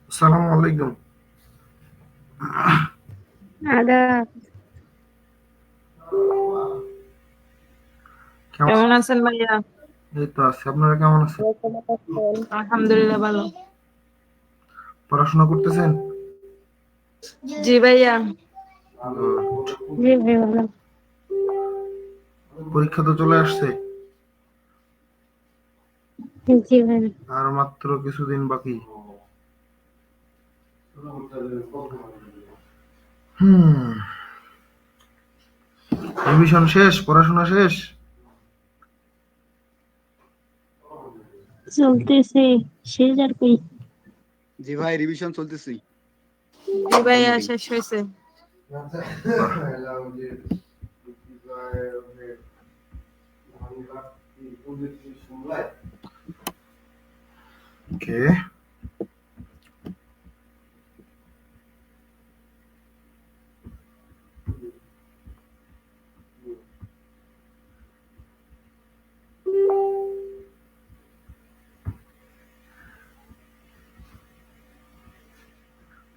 আসসালামু আলাইকুম। আদাব। কেমন? কেমন আছেন ভাইয়া? এই তো আছি। আপনারা কেমন আছেন? আলহামদুলিল্লাহ ভালো। পড়াশোনা করতেছেন? জি ভাইয়া। গুড। জি ভাই ভালো। পরীক্ষা তো চলে আসছে, জি ভাই। আর মাত্র কিছুদিন বাকি। হুম। রিভিশন শেষ, পড়াশোনা শেষ। চলতেছে, শেষ আর কি। জি ভাই, রিভিশন চলতেছি জি ভাইয়া অলরেডি। শেষ হয়েছে। ওকে।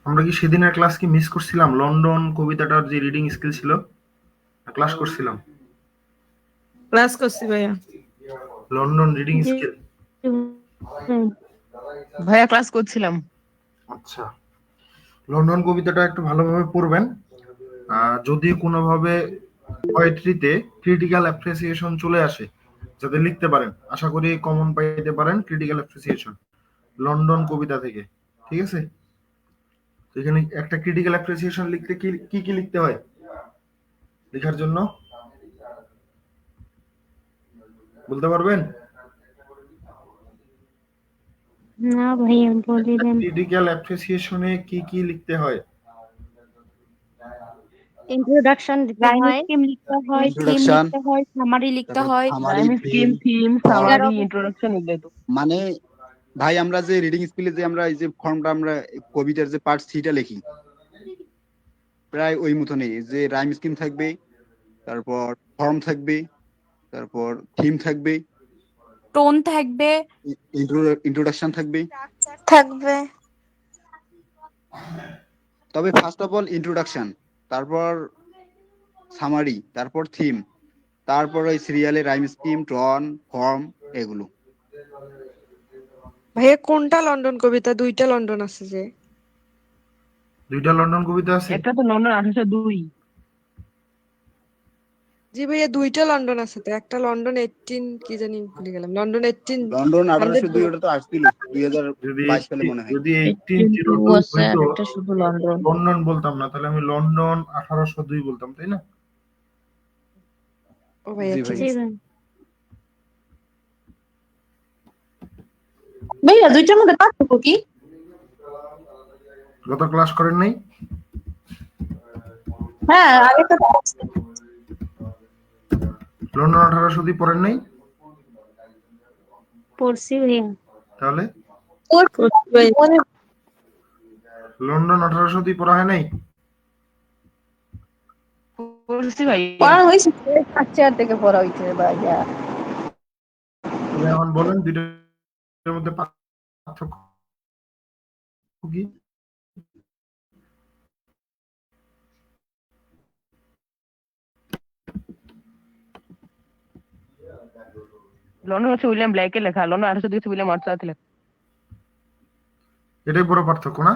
আমরা কি সেদিনের ক্লাস কি মিস করছিলাম? লন্ডন কবিতাটার যে রিডিং স্কিল ছিল, ক্লাস করছিলাম। ক্লাস করছি ভাইয়া। লন্ডন রিডিং জি স্কিল। ভাই। ভাইয়া ক্লাস করছিলাম। আচ্ছা, লন্ডন কবিতাটা একটু ভালোভাবে পড়বেন। যদি কোনোভাবে পোয়েট্রিতে ক্রিটিক্যাল অ্যাপ্রিসিয়েশন চলে আসে, যাতে লিখতে পারেন, আশা করি কমন পাইতে পারেন ক্রিটিক্যাল অ্যাপ্রিসিয়েশন লন্ডন কবিতা থেকে। ঠিক আছে? তো এখানে একটা ক্রিটিক্যাল অ্যাপ্রিসিয়েশন লিখতে কি কি কি লিখতে হয়? লেখার জন্য বলতে পারবেন? না ভাই বলে দেন। ক্রিটিক্যাল অ্যাপ্রিসিয়েশনে কি কি লিখতে হয়? ইন্ট্রোডাকশন দিতে রাইম হয়, স্কিম লিখতে হয়, থিম ইন্ট্রোডাকশন, লিখতে হয়, সামারি লিখতে তারপর হয়। Summary, rhyme theme, scheme, theme, form. এগারো সামারি, ইন্ট্রোডাকশন এগুলো তো। মানে ভাই, আমরা যে রিডিং স্কিলে যে আমরা এই যে ফর্মটা আমরা কবিতার যে পার্ট সিটা লিখি, প্রায় ওই মতনই। যে রাইম স্কিম থাকবে, তারপর ফর্ম থাকবে, তারপর থিম থাকবে, টোন থাকবে, ইন্ট্রোডাকশন থাকবে। স্ট্রাকচার থাকবে। তবে ফার্স্ট অফ অল ইন্ট্রোডাকশন, তারপর সামারি, তারপর থিম, তারপর ওই সিরিয়ালে রাইম স্কিম, টন, ফর্ম, এগুলো। ভাইয়া কোনটা লন্ডন কবিতা? দুইটা লন্ডন আছে যে। দুইটা লন্ডন কবিতা আছে? একটা তো লন্ডন 1802। জি ভাইয়া দুইটা লন্ডন আছে তো, একটা লন্ডন 18 কি জানি ভুলে গেলাম। London 18 London 1802, 102। ওটা তো আসছিল যদি 2022 সালে মনে হয়। যদি 1802 1802 আছে আর হইতো, একটা শুধু লন্ডন। লন্ডন বলতাম না, তাহলে আমি লন্ডন 1802 বলতাম, তাই না? ও ভাইয়া জি ঠিক ভাই। জি আছে। ভাই। ভাইয়া দুইটার মধ্যে পার্থক্য কি? গত ক্লাস করেন নাই? হ্যাঁ, আরেকটা তো আছে। লন্ডন 1802 পড়েন নাই? পড়ছি ভাইয়া। তাহলে ওর করছি ভাইয়া। মনে লন্ডন 1802 পড়া হয় নাই? বলছি ভাইয়া। পড়া হয়েছে, ফার্স্ট ইয়ার থেকে পড়া হয়েছে ভাইয়া। তাহলে এখন বলেন দুইটার মধ্যে পার্থক্য কি? লন্ডন হচ্ছে উইলিয়াম ব্ল্যাকের লেখা, লন্ডন 1802 হচ্ছে উইলিয়াম ওয়ার্ডসওয়ার্থের লেখা। এটাই বড় পার্থক্য না?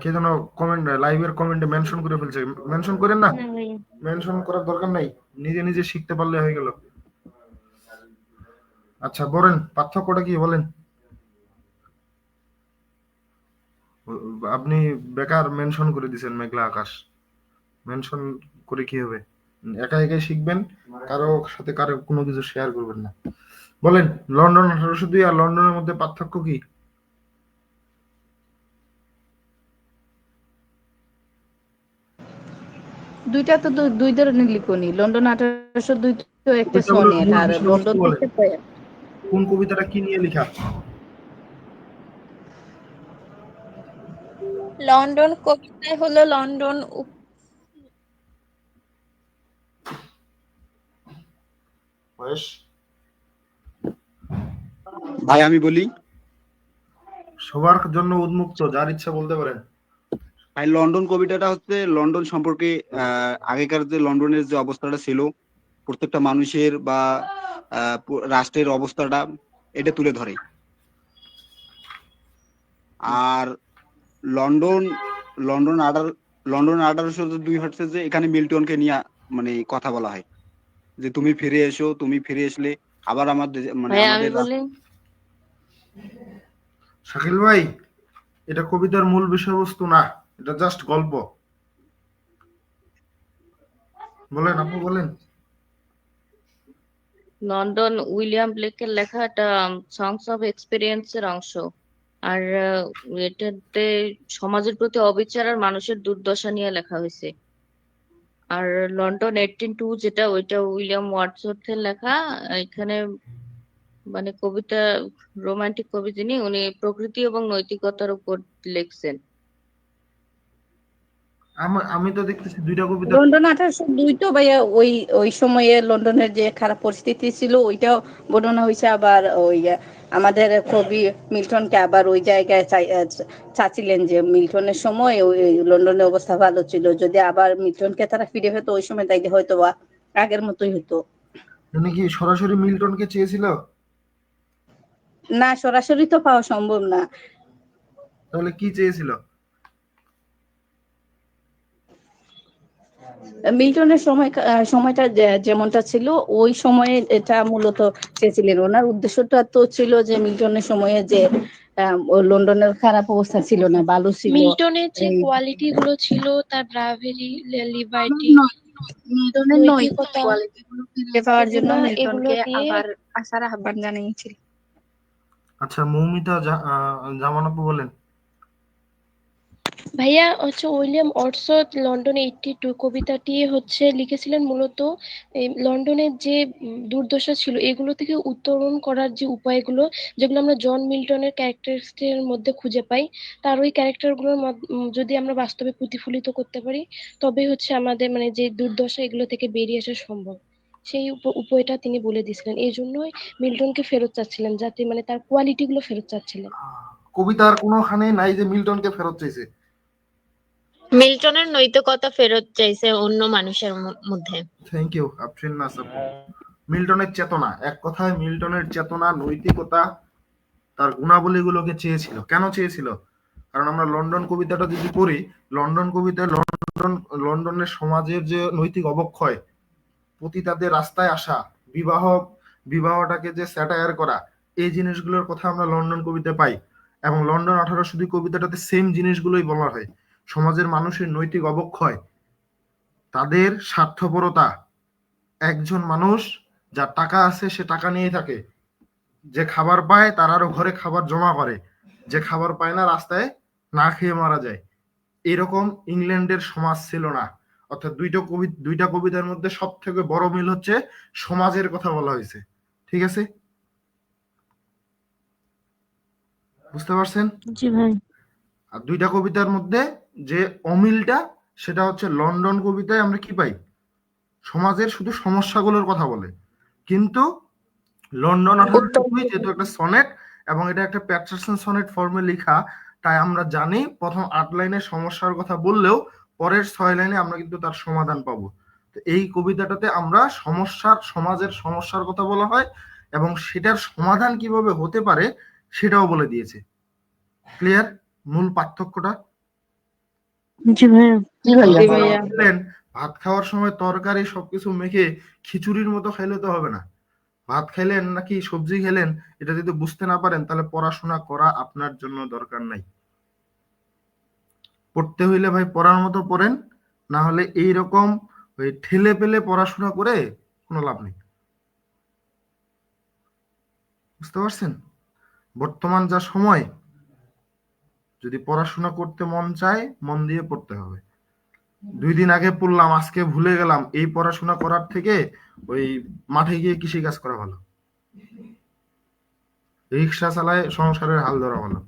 কে যেন কমেন্ট, লাইভের কমেন্টে মেনশন করে ফেলছে। মেনশন করেন না, না ভাইয়া। মেনশন করার দরকার নাই, নিজে নিজে শিখতে পারলে হয়ে গেল। আচ্ছা বলেন, পার্থক্যটা কি বলেন? আপনি বেকার মেনশন করে দিছেন মেঘলা আকাশ। মেনশন করে কি হবে? একা একাই শিখবেন, কারো সাথে কারো কোনো কিছু শেয়ার করবেন না। বলেন, লন্ডন 1802 আর লন্ডনের মধ্যে পার্থক্য কি? দুইটা তো দুই ধরনের লিখনি। লন্ডন 1802 তো একটা কবিতাগুলোর সনেট, মূল আর বিষয়বস্তু লন্ডন তো বলেন, একটা poem। কোন কবিতাটা কি নিয়ে লেখা? লন্ডন কবিতায় হলো লন্ডন বয়স ভাই আমি বলি, সবার জন্য উন্মুক্ত, যার ইচ্ছা বলতে পারেন। ভাই লন্ডন কবিতাটা হচ্ছে লন্ডন সম্পর্কে আগেকার যে লন্ডনের যে অবস্থাটা ছিল, প্রত্যেকটা মানুষের বা রাষ্ট্রের অবস্থাটা এটা তুলে ধরে। আর লন্ডন লন্ডন আঠারো লন্ডন 1802 হচ্ছে যে এখানে মিল্টনকে নিয়ে মানে কথা বলা হয় যে তুমি ফিরে এসো, তুমি ফিরে আসলে আবার আমাদের মানে ভাইয়া আমি আমাদের বলি, শাকিল ভাই, এটা কবিতার মূল বিষয়বস্তু না, এটা জাস্ট গল্প। বলেন, আপনি বলেন। লন্ডন উইলিয়াম ব্লেকের লেখা একটা সংস অফ এক্সপিরিয়েন্সের অংশ। আর এটাতে সমাজের প্রতি অবিচার আর মানুষের দুর্দশা নিয়ে লেখা হয়েছে। আর লন্ডন 1802 যেটা, ওইটা উইলিয়াম ওয়ার্ডসওয়ার্থের লেখা। এখানে মানে কবিতা, রোমান্টিক কবি যিনি, উনি প্রকৃতি এবং নৈতিকতার উপর লিখছেন। আমি তো দেখতেছি দুইটা কবিতা। লন্ডন 1802 তো ভাইয়া ওই ওই সময়ে লন্ডনের যে খারাপ পরিস্থিতি ছিল ওইটাও বর্ণনা হয়েছে। আবার ওই আমাদের কবি মিল্টনকে আবার ওই জায়গায় চাচ্ছিলেন যে মিল্টনের সময় ওই লন্ডনের অবস্থা ভালো ছিল, যদি আবার মিল্টনকে তারা ফিরে পেতো ওই সময় তাইলে হয়তো বা আগের মতোই হতো। উনি কি সরাসরি মিল্টনকে চেয়েছিল? না, সরাসরি তো পাওয়া সম্ভব না। তাহলে কি চেয়েছিল? মিল্টনের সময়টা যেমনটা ছিল ওই সময়ে এটা মূলত চেয়েছিলেন। ওনার উদ্দেশ্যটা তো ছিল যে মিল্টনের সময়ে যে লন্ডনের খারাপ অবস্থা ছিল না, ভালো ছিল। মিল্টনের যে কোয়ালিটি গুলো ছিল, তার ব্রাভেরি, লিবার্টি, মিল্টনের নৈতিক নৈতিকতা, কোয়ালিটি গুলো ফিরে পাওয়ার জন্য এগুলো মিল্টনকে দিয়ে আবার আসার আহ্বান জানিয়েছিল। আচ্ছা, মৌমিতা জামান আপু বলেন। ভাইয়া হচ্ছে উইলিয়াম ওয়ার্ডসওয়ার্থ লন্ডন 82 কবিতাটি হচ্ছে লিখেছিলেন মূলত এই লন্ডনের যে দুর্দশা ছিল এগুলো থেকে উত্তরণ করার যে উপায়গুলো, যেগুলো আমরা জন মিল্টনের ক্যারেক্টারের মধ্যে খুঁজে পাই, তার ওই ক্যারেক্টারগুলোর যদি আমরা বাস্তবে প্রতিফলিত করতে পারি, তবে হচ্ছে আমাদের মানে যে দুর্দশা এগুলো থেকে বেরিয়ে আসা সম্ভব। সেই উপায়টা তিনি বলে দিয়েছিলেন, এই জন্যই মিল্টনকে ফেরত চাচ্ছিলেন, যাতে মানে তার কোয়ালিটি গুলো ফেরত চাচ্ছিলেন। কবিতার কোনোখানে নাই যে মিল্টনকে ফেরত চাইছে। মিল্টনের নৈতিকতা ফেরত চাইছে অন্য মানুষের মধ্যে। থ্যাংক ইউ আফরিন নাস আপু। মিল্টনের চেতনা, এক কথায় মিল্টনের চেতনা, নৈতিকতা, তার গুণাবলীগুলোকে চেয়েছিল। কেন চেয়েছিল? কারণ আমরা লন্ডন কবিতাটা যদি পড়ি, লন্ডন কবিতায় লন্ডনের সমাজের যে নৈতিক অবক্ষয়, পতিতাদের রাস্তায় আসা, বিবাহটাকে যে স্যাটায়ার করা, এই জিনিসগুলোর কথা আমরা লন্ডন কবিতায় পাই। এবং লন্ডন 1802 কবিতাটাতে সেম জিনিসগুলোই বলা হয়। সমাজের মানুষের নৈতিক অবক্ষয়, তাদের স্বার্থপরতা, একজন মানুষ যার টাকা আছে সে টাকা নিয়ে থাকে, যে খাবার পায় তার আরো ঘরে খাবার জমা করে, যে খাবার পায় না রাস্তায় না খেয়ে মারা যায়। এরকম ইংল্যান্ডের সমাজ ছিল না। অর্থাৎ দুইটা কবিতার মধ্যে সব থেকে বড় মিল হচ্ছে সমাজের কথা বলা হয়েছে। ঠিক আছে, বুঝতে পারছেন? জি ভাই। আর দুইটা কবিতার মধ্যে যে অমিলটা, সেটা হচ্ছে লন্ডন কবিতায় আমরা কি পাই, সমাজের শুধু সমস্যাগুলোর কথা বলে, কিন্তু লন্ডন 1802 যেহেতু একটা সনেট এবং এটা একটা প্যাটারসন সনেট ফর্মে লেখা, তাই আমরা জানি প্রথম 8 লাইনে সমস্যার কথা বললেও পরের 6 লাইনে আমরা কিন্তু তার সমাধান পাবো। তো এই কবিতাটাতে আমরা সমাজের সমস্যার কথা বলা হয় এবং সেটার সমাধান কিভাবে হতে পারে সেটাও বলে দিয়েছে। ক্লিয়ার মূল পার্থক্যটা? জি ভাইয়া। জি ভাইয়া। ভাত খাওয়ার সময় তরকারি সবকিছু মেখে খিচুড়ির মতো খাইলে তো হবে না। ভাত খাইলেন নাকি সবজি খেলেন এটা যদি বুঝতে না পারেন তাহলে পড়াশোনা করা আপনার জন্য দরকার নাই। পড়তে হইলে ভাই পড়ার মতো পড়েন, না হলে এইরকম ওই ঠেলে পেলে পড়াশোনা করে কোনো লাভ নেই। বুঝতে পারছেন? বর্তমান যা সময়, যদি পড়াশোনা করতে মন চায় মন দিয়ে পড়তে হবে। 2 দিন আগে পড়লাম আজকে ভুলে গেলাম, এই পড়াশোনা করার থেকে ওই মাঠে গিয়ে কৃষি কাজ করা ভালো, রিক্সা চালায় সংসারের হাল ধরা ভালো।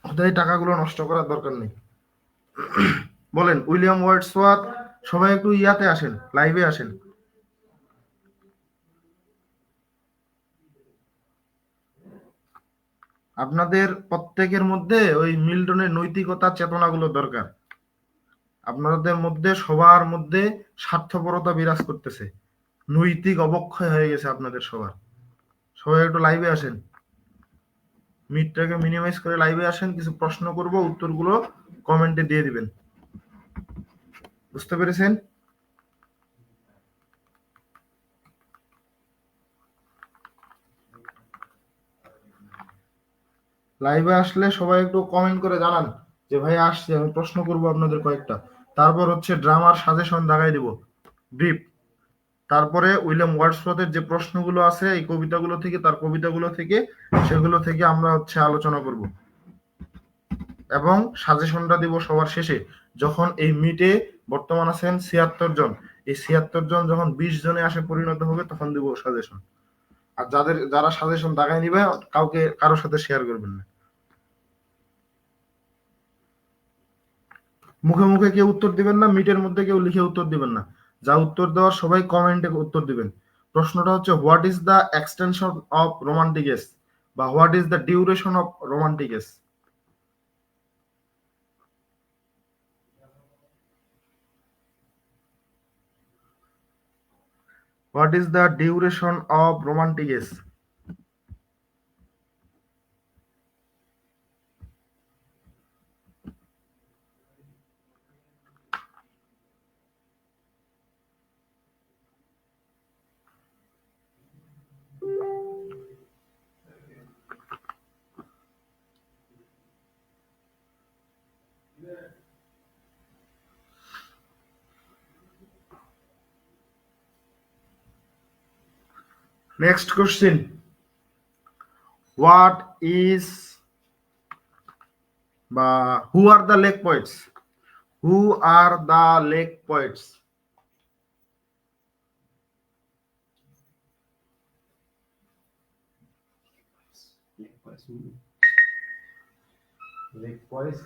খোদাই টাকাগুলো নষ্ট করার দরকার নেই। বলেন উইলিয়াম ওয়ার্ডসওয়ার্থ। সবাই একটু ইয়াতে আসেন, লাইভে আসেন। আপনাদের প্রত্যেকের মধ্যে ওই মিল্টনের নৈতিকতা চেতনাগুলো দরকার। আপনাদের মধ্যে সবার মধ্যে স্বার্থপরতা বিরাজ করতেছে, নৈতিক অবক্ষয় হয়ে গেছে আপনাদের সবার। সবাই একটু লাইভে আসেন, মিটটাকে মিনিমাইজ করে লাইভে আসেন, কিছু প্রশ্ন করব, উত্তরগুলো কমেন্টে দিয়ে দিবেন। বুঝতে পেরেছেন? লাইভে আসলে সবাই একটু কমেন্ট করে জানান যে ভাই আসছি, আমি প্রশ্ন করব আপনাদের কয়েকটা। তারপর হচ্ছে ড্রামার সাজেশন দাগাই দিব, ব্রিফ। তারপরে উইলিয়াম ওয়ার্ডসওয়ার্থের যে প্রশ্নগুলো আছে এই কবিতাগুলো থেকে, তার কবিতাগুলো থেকে, সেগুলো থেকে আমরা হচ্ছে আলোচনা করব এবং সাজেশনটা দিব সবার শেষে। যখন এই মিটে বর্তমান আছেন ৭৬ জন, এই ৭৬ জন যখন ২০ জনে আসে পরিণত হবে তখন দিব সাজেশন। আর যারা সাজেশন দাগাই নিবে কারোর সাথে শেয়ার করবেন না। মুখে মুখে কেউ উত্তর দিবেন না, মিটের মধ্যে কেউ লিখে উত্তর দিবেন না। যা উত্তর দেওয়ার সবাই কমেন্টে উত্তর দিবেন। প্রশ্নটা হচ্ছে what is the extension of romantic age, বা what is the duration of romantic age. What is the duration of romantic age? Next question. What is who are the lake poets? Who are the lake poets? Lake poets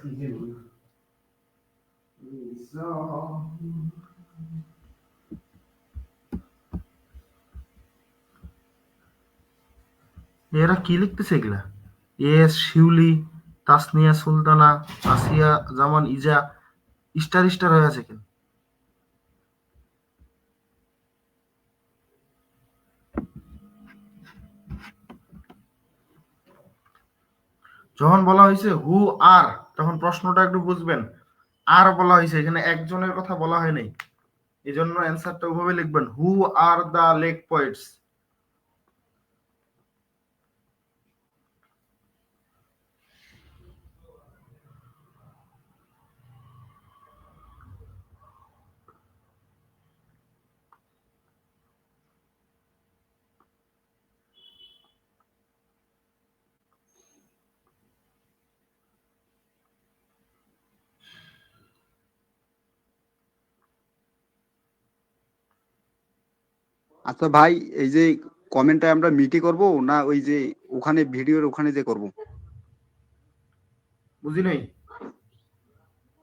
এরা কি লিখতেছে এগুলা? S শিউলি, তাসনিয়া সুলতানা, আসিয়া জামান ইজা, star star হয়ে আছে কেন? যখন বলা হয়েছে হু আর, তখন প্রশ্নটা একটু বুঝবেন। আর বলা হয়েছে, এখানে একজনের কথা বলা হয় নাই, এই জন্য অ্যান্সারটা ওভাবে লিখবেন, হু আর দ্য লেক পয়েটস। আচ্ছা ভাই, এই যে কমেন্টটা আমরা মিটে করব না ওই যে ওখানে ভিডিওর ওখানে যে করব? বুঝি নাই।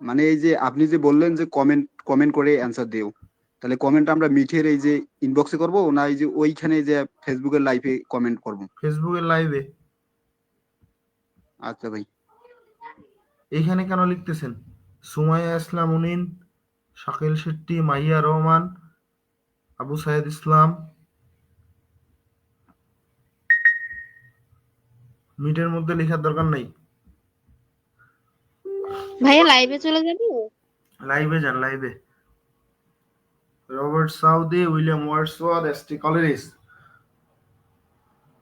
মানে এই যে আপনি যে বললেন যে কমেন্ট কমেন্ট করে অ্যান্সার দিও, তাহলে কমেন্ট আমরা মিঠের এই যে ইনবক্সে করব না এই যে ওইখানে যে ফেসবুকের লাইভে কমেন্ট করব? ফেসবুকের লাইভে। আচ্ছা ভাই। এইখানে কেন লিখতেছেন? সুমাইয়া ইসলাম উনিন, শাকিল শেট্টি, মাহিয়া রহমান, আবু সাইদ ইসলাম। মিটের মধ্যে লেখার দরকার নাই। ভাইয়া লাইভে চলে যাবো? লাইভে যান, লাইভে। Robert Southey, William Wordsworth, S T. Coleridge.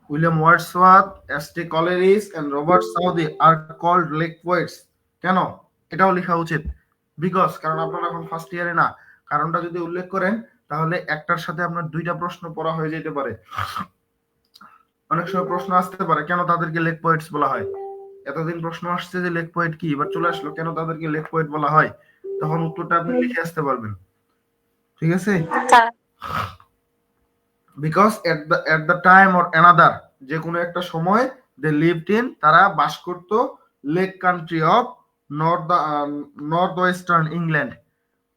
William Wordsworth, S.T. Coleridge and Robert Southey are called lake poets. কেন? এটাও লেখা উচিত। বিকজ, কারণ আপনারা এখন ফার্স্ট ইয়ারে না। কারণটা যদি উল্লেখ করেন তাহলে একটার সাথে আপনার দুইটা প্রশ্ন পড়া হয়ে যেতে পারে। অনেক সময় প্রশ্ন আসতে পারে কেন তাদেরকে লেক পোয়েটস বলা হয়। এতদিন প্রশ্ন আসছে যে লেক পোয়েট কি, এবার চলে আসলো কেন তাদেরকে লেক পোয়েট বলা হয়। তখন উত্তরটা আপনি লিখে আসতে পারবেন। ঠিক আছে? Because at the time or another, যে কোনো একটা সময় they lived in, তারা বাস করত lake country of north western England.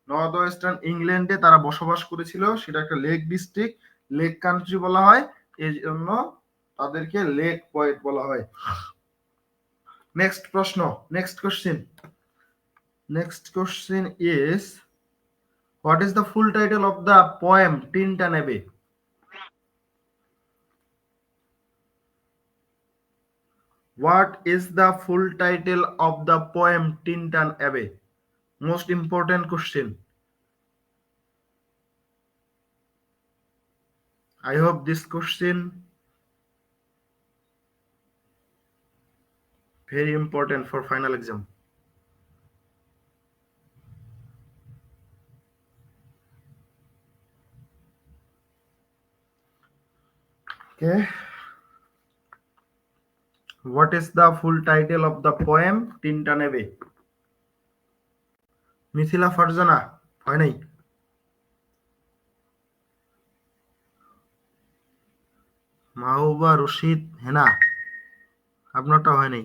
North western ইংল্যান্ডে তারা বসবাস করেছিল, সেটা একটা লেক ডিস্ট্রিক্ট, লেক কান্ট্রি বলা হয়, এই জন্য তাদেরকে লেক পয়েট বলা হয়। নেক্সট প্রশ্ন, next question is what is the full title of the poem Tintern Abbey? What is the full title of the poem Tintan Abbey? Most important question. I hope this question very important for final exam. Okay. What is the full title of the poem Tintan Abbey? Mithila Farzana হয় নাই? মাহবুবা রশিদ হেনা আপনারটা হয় নাই?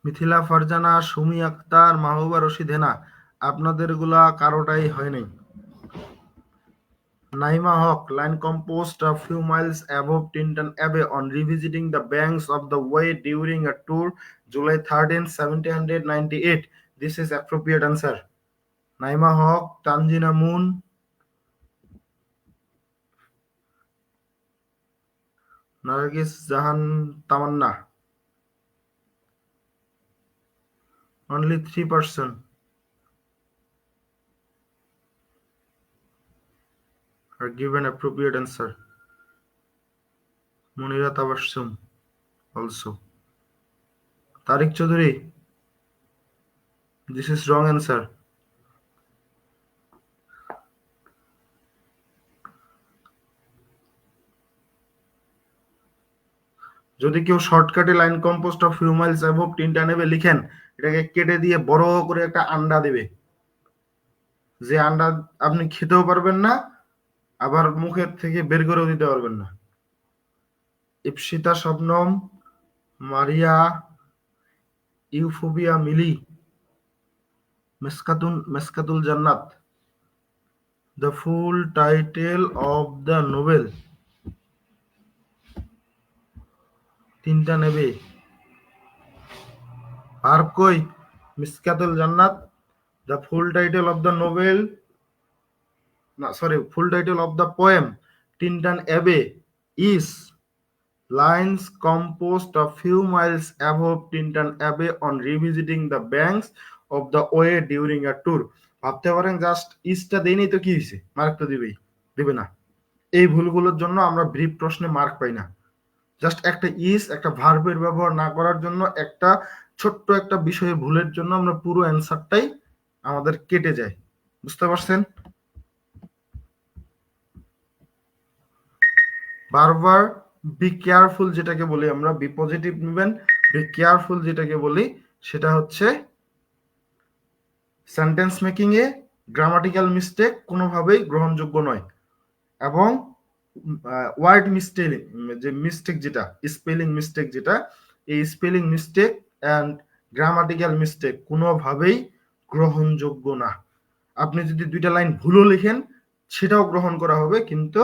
মিথিলা ফারজানা, সুমি আক্তার, মাহবুবা রশিদ হেনা আপনাদের গুলা কারোটাই হয় নাই। Naima Hawk, line composed a few miles above Tinton Abbey on revisiting the banks of the Wey during a tour July 13, 1798. This is appropriate answer. Naima Hawk, Tanjina Moon, Nargis Jahan Tamanna. Only 3% are given appropriate answer. Munira Tabassum also. Tariq Chaudhary, this is wrong answer. যদি কেউ শর্টকাটে line composed of few miles above Tintern Abbey লিখেন, এটাকে কেটে দিয়ে বড় করে একটা আন্ডা দেবে, যে আন্ডা আপনি খেতেও পারবেন না, আবার মুখের থেকে বের করেও দিতে পারবেন না। ইপসিতা শবনম, মারিয়া, ইউফোবিয়া মিলি, মেসকাতুল জান্নাত। The full title of the novel তিনটা নেবে আর কই মিসকাতুল জান্নাত। The full title of the novel, no sorry, full title of the poem Tintan Abbey is lines composed a few miles above Tintan Abbey on revisiting the banks of the Wey during a tour. ভাবতে পারেন just ইসটা দেইনি তো কি হয়েছে, mark তো দিবে না। এই ভুলগুলোর জন্য আমরা ব্রিফ প্রশ্নে মার্ক পাই না। জাস্ট একটা ইস, একটা ভার্বের ব্যবহার না করার জন্য, একটা ছোট্ট একটা বিষয়ে ভুলের জন্য আমরা পুরো অ্যান্সারটাই আমাদের কেটে যায়। বুঝতে পারছেন? বারবার বি কেয়ারফুল যেটাকে বলি আমরা, বি পজিটিভ নেবেন। বি কেয়ারফুল যেটাকে বলি সেটা হচ্ছে সেন্টেন্স মেকিং এ গ্রামাটিক্যাল মিস্টেক কোনোভাবেই গ্রহণযোগ্য নয়, এবং ওয়ার্ড মিস্টেক, যে মিস্টেক যেটা স্পেলিং মিস্টেক, যেটা এই spelling mistake and grammatical mistake কোনোভাবেই গ্রহণযোগ্য না। আপনি যদি দুইটা লাইন ভুলও লিখেন সেটাও গ্রহণ করা হবে, কিন্তু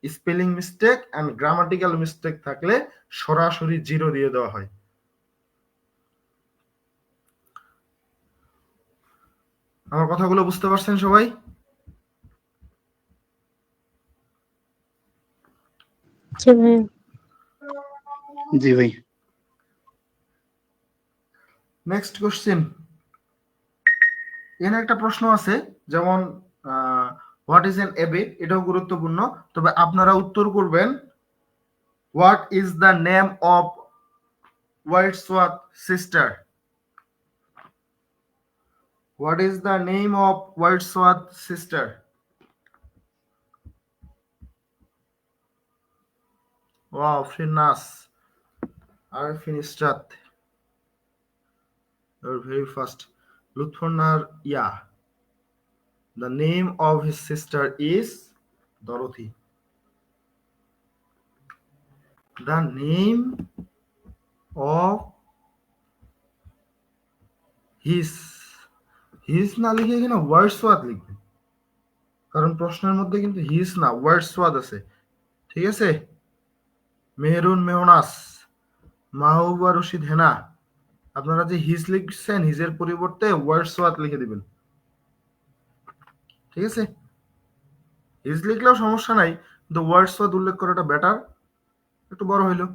spelling mistake and grammatical mistake থাকলে সরাসরি 0 দিয়ে দেওয়া হয়। আমার কথাগুলো বুঝতে পারছেন সবাই? জি ভাই। নেক্সট কোশ্চেন, এখানে একটা প্রশ্ন আছে, যেমন হোয়াট ইজ এন অ্যাবে, এটাও গুরুত্বপূর্ণ, তবে আপনারা উত্তর করবেন what is the name of Wordsworth sister. What is the name of Wordsworth's sister? Wow, Finas. Arifin Istrat. You're very fast. Lutfonar, yeah. The name of his sister is Dorothy. The name of his না লিখে এখানে Wordsworth লিখবে। কারণ প্রশ্নের মধ্যে কিন্তু হিস না Wordsworth আছে, ঠিক আছে? মেহরুন মেহনাস, মাহবুবা রশিদ হেনা, আপনারা যে হিজ লিখছেন হিজের পরিবর্তে ওয়ার্ডসওয়ার্থ লিখে দিবেন, ঠিক আছে? হিজ লিখলেও সমস্যা নাই, কিন্তু ওয়ার্ডসওয়ার্থ উল্লেখ করাটা বেটার, একটু বড় হইলো।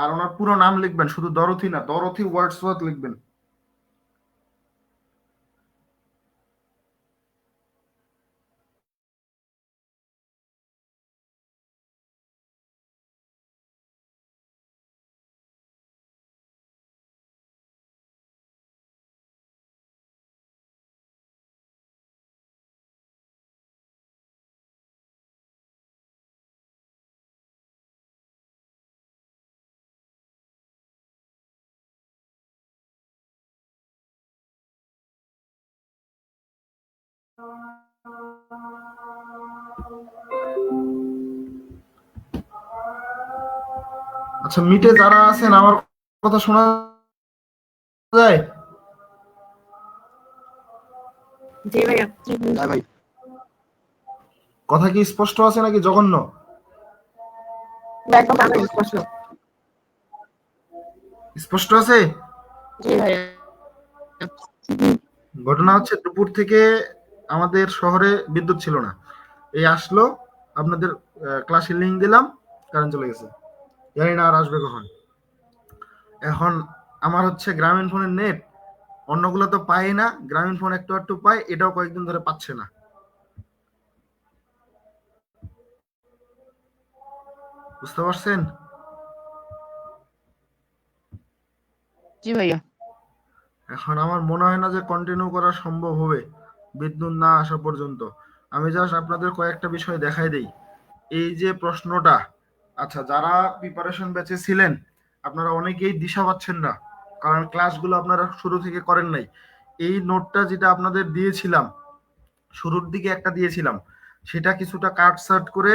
আর ওনার পুরো নাম লিখবেন, শুধু ডরথি না, ডরথি ওয়ার্ডসওয়ার্থ লিখবেন। আচ্ছা, মিটে যারা আছেন আমার কথা শোনা যায়? জি ভাইয়া। হ্যাঁ ভাই। কথা কি স্পষ্ট আছে নাকি জঘন্য? একদম স্পষ্ট। স্পষ্ট আছে? জি ভাইয়া। ঘটনা হচ্ছে দুপুর থেকে আমাদের শহরে বিদ্যুৎ ছিল না, এই আসলো, আপনাদের ক্লাসে লিঙ্ক দিলাম, কারেন্ট চলে গেছে, জানি না আর আসবে কখন। এখন আমার হচ্ছে গ্রামীণ ফোনের নেট, অন্যগুলো তো পাই না, গ্রামীণ ফোন একটু একটু পাই, এটাও কয়েকদিন ধরে পাচ্ছে না, বুঝতে পারছেন? জি ভাইয়া। এখন আমার মনে হয় না যে কন্টিনিউ করা সম্ভব হবে বিদ্যুৎ না আসা পর্যন্ত। আমি জাস্ট আপনাদের কয়েকটা বিষয় দেখাই দেই। এই যে প্রশ্নটা, আচ্ছা যারা প্রিপারেশন ব্যাচে ছিলেন আপনারা অনেকেই দিশা পাচ্ছেন না, কারণ ক্লাসগুলো আপনারা শুরু থেকে করেন নাই। এই নোটটা যেটা আপনাদের দিয়েছিলাম, শুরুর দিকে একটা দিয়েছিলাম, সেটা কিছুটা কাট সাট করে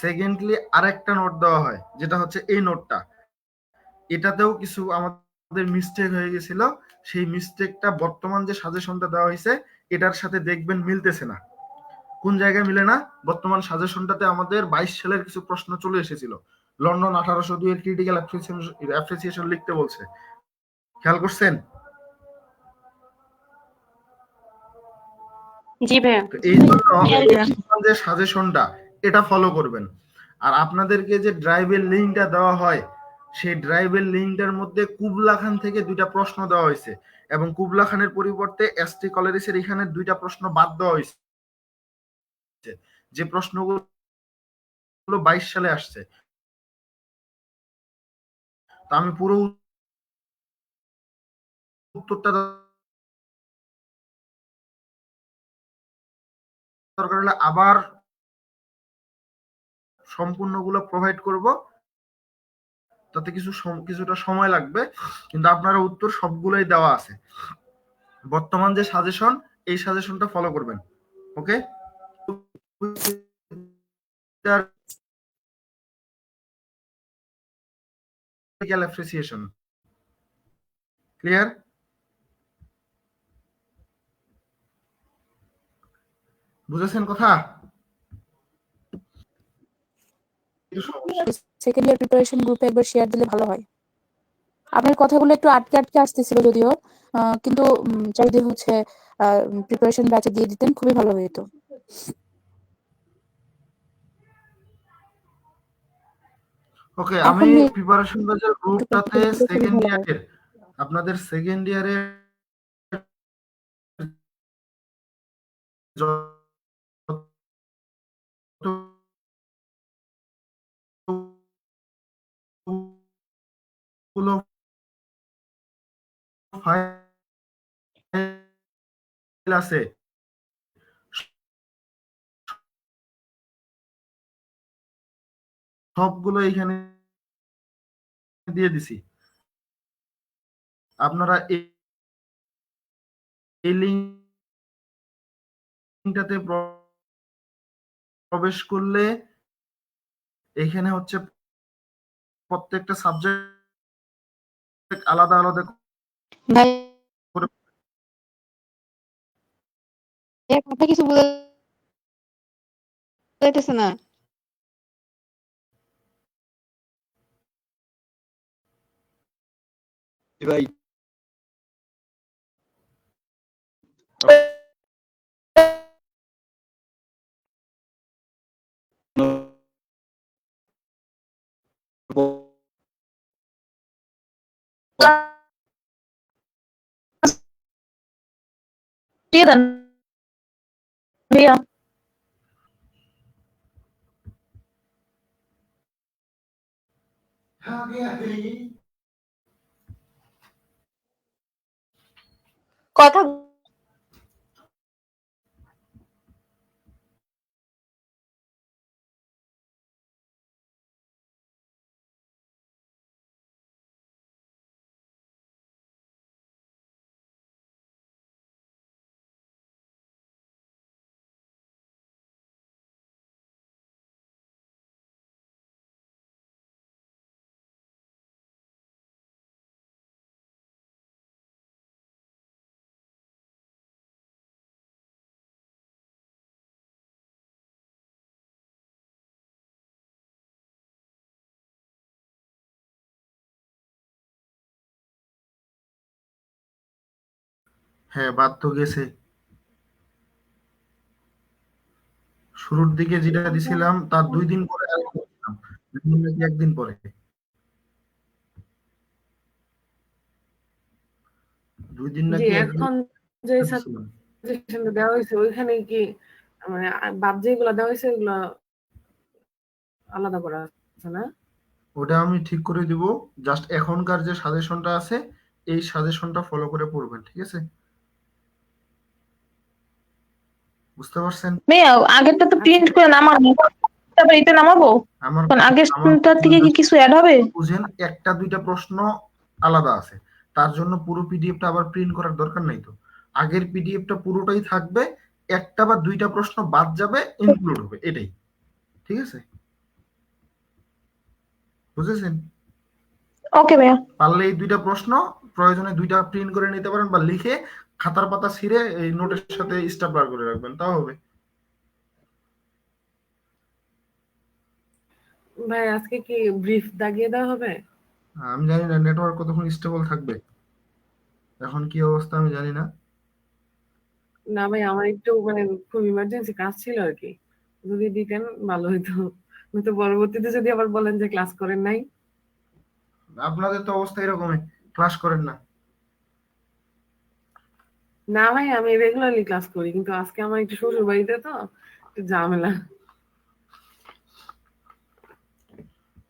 সেকেন্ডলি আরেকটা নোট দেওয়া হয়, যেটা হচ্ছে এই নোটটা। এটাতেও কিছু আমাদের মিস্টেক হয়ে গেছিল, সেই মিস্টেকটা বর্তমান যে সাজেশনটা দেওয়া হয়েছে এটার সাথে দেখবেন মিলতেছে না। কোন জায়গায় মিলে না? বর্তমান সাজেশনটাতে আমাদের 22 সালের কিছু প্রশ্ন চলে এসেছিল, লন্ডন 1802 এর ক্রিটিক্যাল অ্যাপ্রিসিয়েশন লিখতে বলছে, খেয়াল করছেন? জি ভাইয়া। তো এই জন্য যে সাজেশনটা এটা ফলো করবেন। আর আপনাদেরকে যে ড্রাইভের লিঙ্কটা দেওয়া হয়, সেই ড্রাইভের লিঙ্কটার মধ্যে কুবলা খান থেকে 2টা প্রশ্ন দেওয়া হয়েছে, এবং কুবলা খানের পরিবর্তে এসটি কলেরিসের এখানে 2টা প্রশ্ন বাদ দেওয়া হয়েছে, যে প্রশ্নগুলো 22 সালে আসছে। তো আমি পুরো উত্তরটা দরকার হলে আবার সম্পূর্ণগুলো প্রোভাইড করব, তাতে কিছুটা সময় লাগবে, কিন্তু আপনারা উত্তর সবগুলোই দেওয়া আছে। বর্তমান যে সাজেশন, এই সাজেশনটা ফলো করবেন, ওকে? Appreciation clear? বুঝেছেন কথা? সেকেন্ড ইয়ার প্রিপারেশন গ্রুপে একবার শেয়ার দিলে ভালো হয়। আপনার কথাগুলো একটু আটকে আটকে আসতেছিল যদিও, কিন্তু যদি হচ্ছে প্রিপারেশন ব্যাচে দিয়ে দিতেন খুবই ভালো হতো। ওকে, আমি এখন প্রিপারেশন ব্যাচের গ্রুপটাতে সেকেন্ড ইয়ারের, আপনাদের সেকেন্ড ইয়ারের ফাইল আছে সবগুলো এখানে দিয়ে দিছি, আপনারা এই লিঙ্কটাতে প্রবেশ করলে এখানে হচ্ছে প্রত্যেকটা সাবজেক্ট আলাদা আলাদা ভাই করে এর কথা কিছু বোঝা যাইতেছে না। ভাই দিয়ে দেন ভাইয়া। কথা হ্যাঁ, বাদ তো গেছে। শুরুর দিকে যেটা দিছিলাম তার 2 দিন পরে আরেকটা দিছিলাম, 2 দিন নাকি 1 দিন পরে, 2 দিন জি, নাকি 1 দিন এখন যে দিছিলাম। সাজেশনটা দেওয়া হয়েছে ওইখানে কি মানে বাদ যেগুলো দেওয়া হয়েছে ওগুলো আলাদা করা আছে না? ওটা আমি ঠিক করে দিব। জাস্ট এখনকার যে সাজেশনটা আছে এই সাজেশনটা ফলো করে পড়বেন, ঠিক আছে? বুঝতে পারছেন? ভাইয়া আগেরটা তো প্রিন্ট করে নামাবো, তারপর এটা নামাবো, আমার কারণ আমার আগেরটার থেকে কি কিছু অ্যাড হবে? বুঝেন, একটা দুইটা প্রশ্ন আলাদা আছে, তার জন্য পুরো পিডিএফটা আবার প্রিন্ট করার দরকার নাই তো। আগের পিডিএফটা পুরোটাই থাকবে, একটা বা দুইটা প্রশ্ন বাদ যাবে, ইনক্লুড হবে, এটাই, ঠিক আছে? বুঝেছেন? ওকে ভাইয়া। পারলে এই দুইটা প্রশ্ন প্রয়োজনে দুইটা প্রিন্ট করে নিতে পারেন, বা লিখে খাতার পাতা ছিঁড়ে এই নোটের সাথে স্ট্যাপলার করে রাখবেন, তাও হবে। ভাই আজকে কি ব্রিফ দাগিয়ে দেওয়া হবে? আমি জানি না নেটওয়ার্ক কতক্ষণ স্টেবল থাকবে, এখন কি অবস্থা আমি জানি না। না ভাই, আমার একটু মানে খুব ইমার্জেন্সি কাজ ছিল আর কি, যদি দিতেন ভালো হতো। তো পরবর্তীতে যদি আবার বলেন যে ক্লাস করেন নাই। আপনাদের তো অবস্থা এরকমই, ক্লাস করেন না। না ভাই, আমি রেগুলারলি ক্লাস করি, কিন্তু আজকে আমার একটু শ্বশুর বাড়িতে তো একটু ঝামেলা।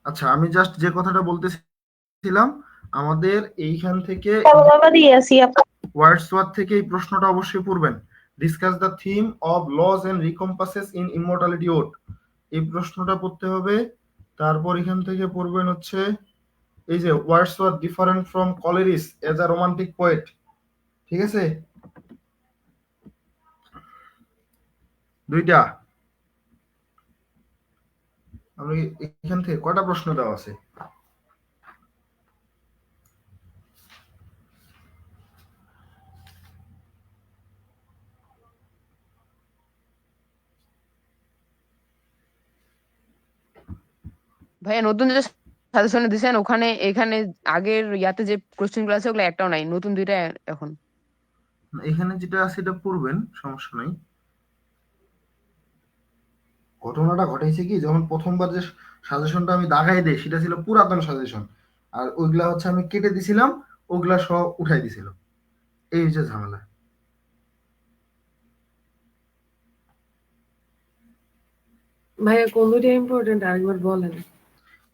আচ্ছা, আমি জাস্ট যে কথাটা বলতেছিলাম, আমাদের এইখান থেকে বাবা দিয়ে আসি ওয়ার্ডসওয়ার্থ থেকে এই প্রশ্নটা অবশ্যই পড়বেন। Discuss the theme of loss and recompenses in immortality ode, এই প্রশ্নটা পড়তে হবে। তারপর এখান থেকে পড়বেন হচ্ছে এই যে Wordsworth different from Coleridge as a romantic poet, ঠিক আছে? দুইটা আমি এখান থেকে কয়টা প্রশ্ন দেওয়া আছে? ভাইয়া। নতুন যে সাজেশনে দিছেন ওখানে এখানে আগের ইয়াতে যে কোশ্চেন গুলো আছে ওগুলো একটাও নাই, নতুন দুইটা এখন। এখানে যেটা আছে এটা পড়বেন, সমস্যা নাই। ঘটনাটা ঘটাইছে কি, যখন প্রথমবার যে সাজেশনটা আমি দাগাই দেই সেটা ছিল পুরাতন সাজেশন, আর ওইগুলা হচ্ছে আমি কেটে দিছিলাম, ওগুলা সব উঠাই দিছিল, এই হচ্ছে ঝামেলা। ভাইয়া কোন দুইটা ইম্পর্টেন্ট আরেকবার বলেন।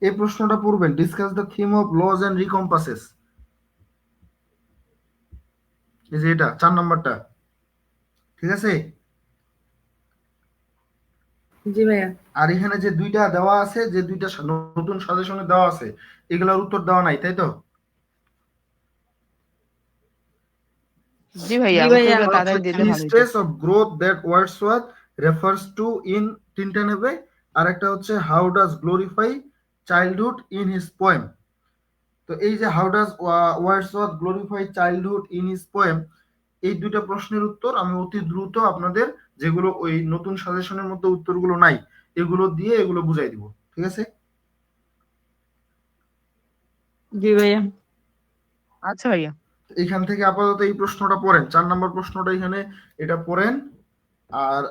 এই প্রশ্নটা পড়বেন, discuss the theme of loss and recompenses, এই যে এটা 4 নাম্বারটা, ঠিক আছে? জি ভাইয়া। আর এখানে যে দুইটা দেওয়া আছে, যে দুইটা নতুন সাজেশনে দেওয়া আছে, এগুলোর উত্তর দেওয়া নাই, তাই তো? জি ভাইয়া, জি ভাইয়া। উত্তরগুলো তাড়াতাড়ি দিলে Key ভালো হতো। stress of growth that Wordsworth refers to in Tintinabay, আর একটা হচ্ছে how does glorify childhood in his poem। তো এই যে how does Wordsworth glorify childhood in his poem, এই দুইটা প্রশ্নের উত্তর আমি অতি দ্রুত আপনাদের, যেগুলো ওই নতুন সাজেশনের মধ্যে উত্তরগুলো নাই, এগুলো দিয়ে এগুলো বুঝাই দিব, ঠিক আছে? জি ভাইয়া। আচ্ছা ভাইয়া। এখান থেকে আপাতত এই প্রশ্নটা পড়েন, 4 নম্বর প্রশ্নটা এখানে এটা পড়েন। আর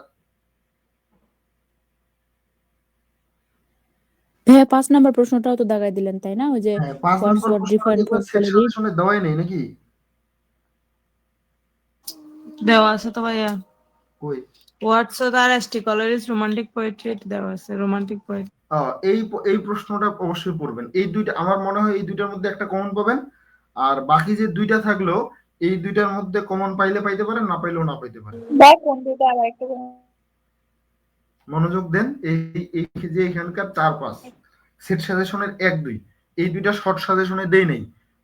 ভাইয়া 5 নাম্বার প্রশ্নটাও তো দাগাই দিলেন তাই না? ওই যে হ্যাঁ, 5 হোয়াটস নম্বর হোয়াট প্রশ্নটা ডিফারেন্ট দেখবেন ফ্রম সেট কলেজ। সাজেশনে দেওয়াই নেই নাকি? দেওয়া আছে তো ভাইয়া। কই? হোয়াটসঅ্যাপ আর এসটি কলারিজ রোমান্টিক পোয়েট্রি দেওয়া আছে, রোমান্টিক পোয়েট্রি। এই প্রশ্নটা অবশ্যই পড়বেন। এই দুইটা আমার মনে হয় এই দুইটার মধ্যে একটা কমন পাবেন, আর বাকি যে দুইটা থাকলো এই দুইটার মধ্যে কমন পাইলে পাইতে পারেন, না পাইলেও না পাইতে পারেন। মনোযোগ দেন। এই এই যে এখানকার 4-5 সেট সাজেশনের 1-2 এই দুইটা শর্ট সাজেশনে দেই নাই,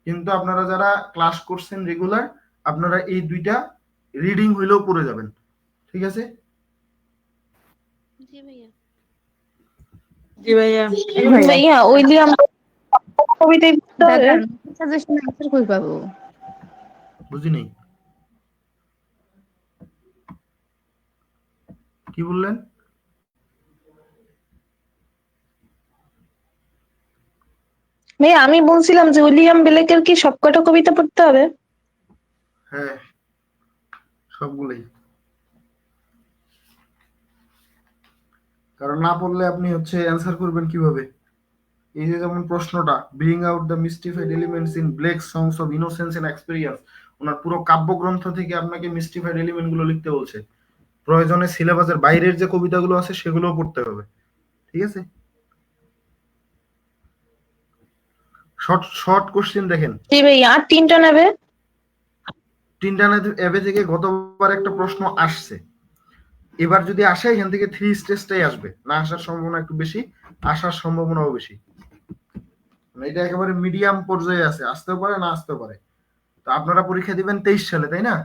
কিন্তু আপনারা যারা ক্লাস করছেন রেগুলার আপনারা এই দুইটা রিডিং হইলেও পড়ে যাবেন, ঠিক আছে? জি ভাইয়া। জি ভাইয়া। ভাইয়া উইলিয়াম কবিতা দাদা সাজেশন আনসার কই পাবো? বুঝি নাই, কি বললেন? ভাইয়া আমি বলছিলাম যে উইলিয়াম ব্লেকের কি সবকটা কবিতা পড়তে হবে? হ্যাঁ, সবগুলোই। কারণ না পড়লে আপনি হচ্ছে অ্যান্সার করবেন কিভাবে? এই যে যেমন প্রশ্নটা, bring out the mystified elements in Blake songs of innocence and experience, ওনার পুরো কাব্যগ্রন্থ থেকে আপনাকে মিস্টিফাইড এলিমেন্ট গুলো লিখতে বলছে। প্রয়োজনে সিলেবাসের বাইরের যে কবিতাগুলো আছে সেগুলোও পড়তে হবে, ঠিক আছে? শর্ট শর্ট কোশ্চেন দেখেন। জি ভাইয়া, আর 3টা নেবে? তিনটা এবে থেকে গতবার একটা প্রশ্ন আসছে, এবার যদি আসে এখান থেকে 3 স্টেজটাই আসবে, না আসার সম্ভাবনা একটু বেশি, আসার সম্ভাবনাও বেশি। মানে এটা একেবারে মিডিয়াম পর্যায়ে আছে, আসতেও পারে না আসতেও পারে। তো আপনারা পরীক্ষা দিবেন 23 সালে, তাই না?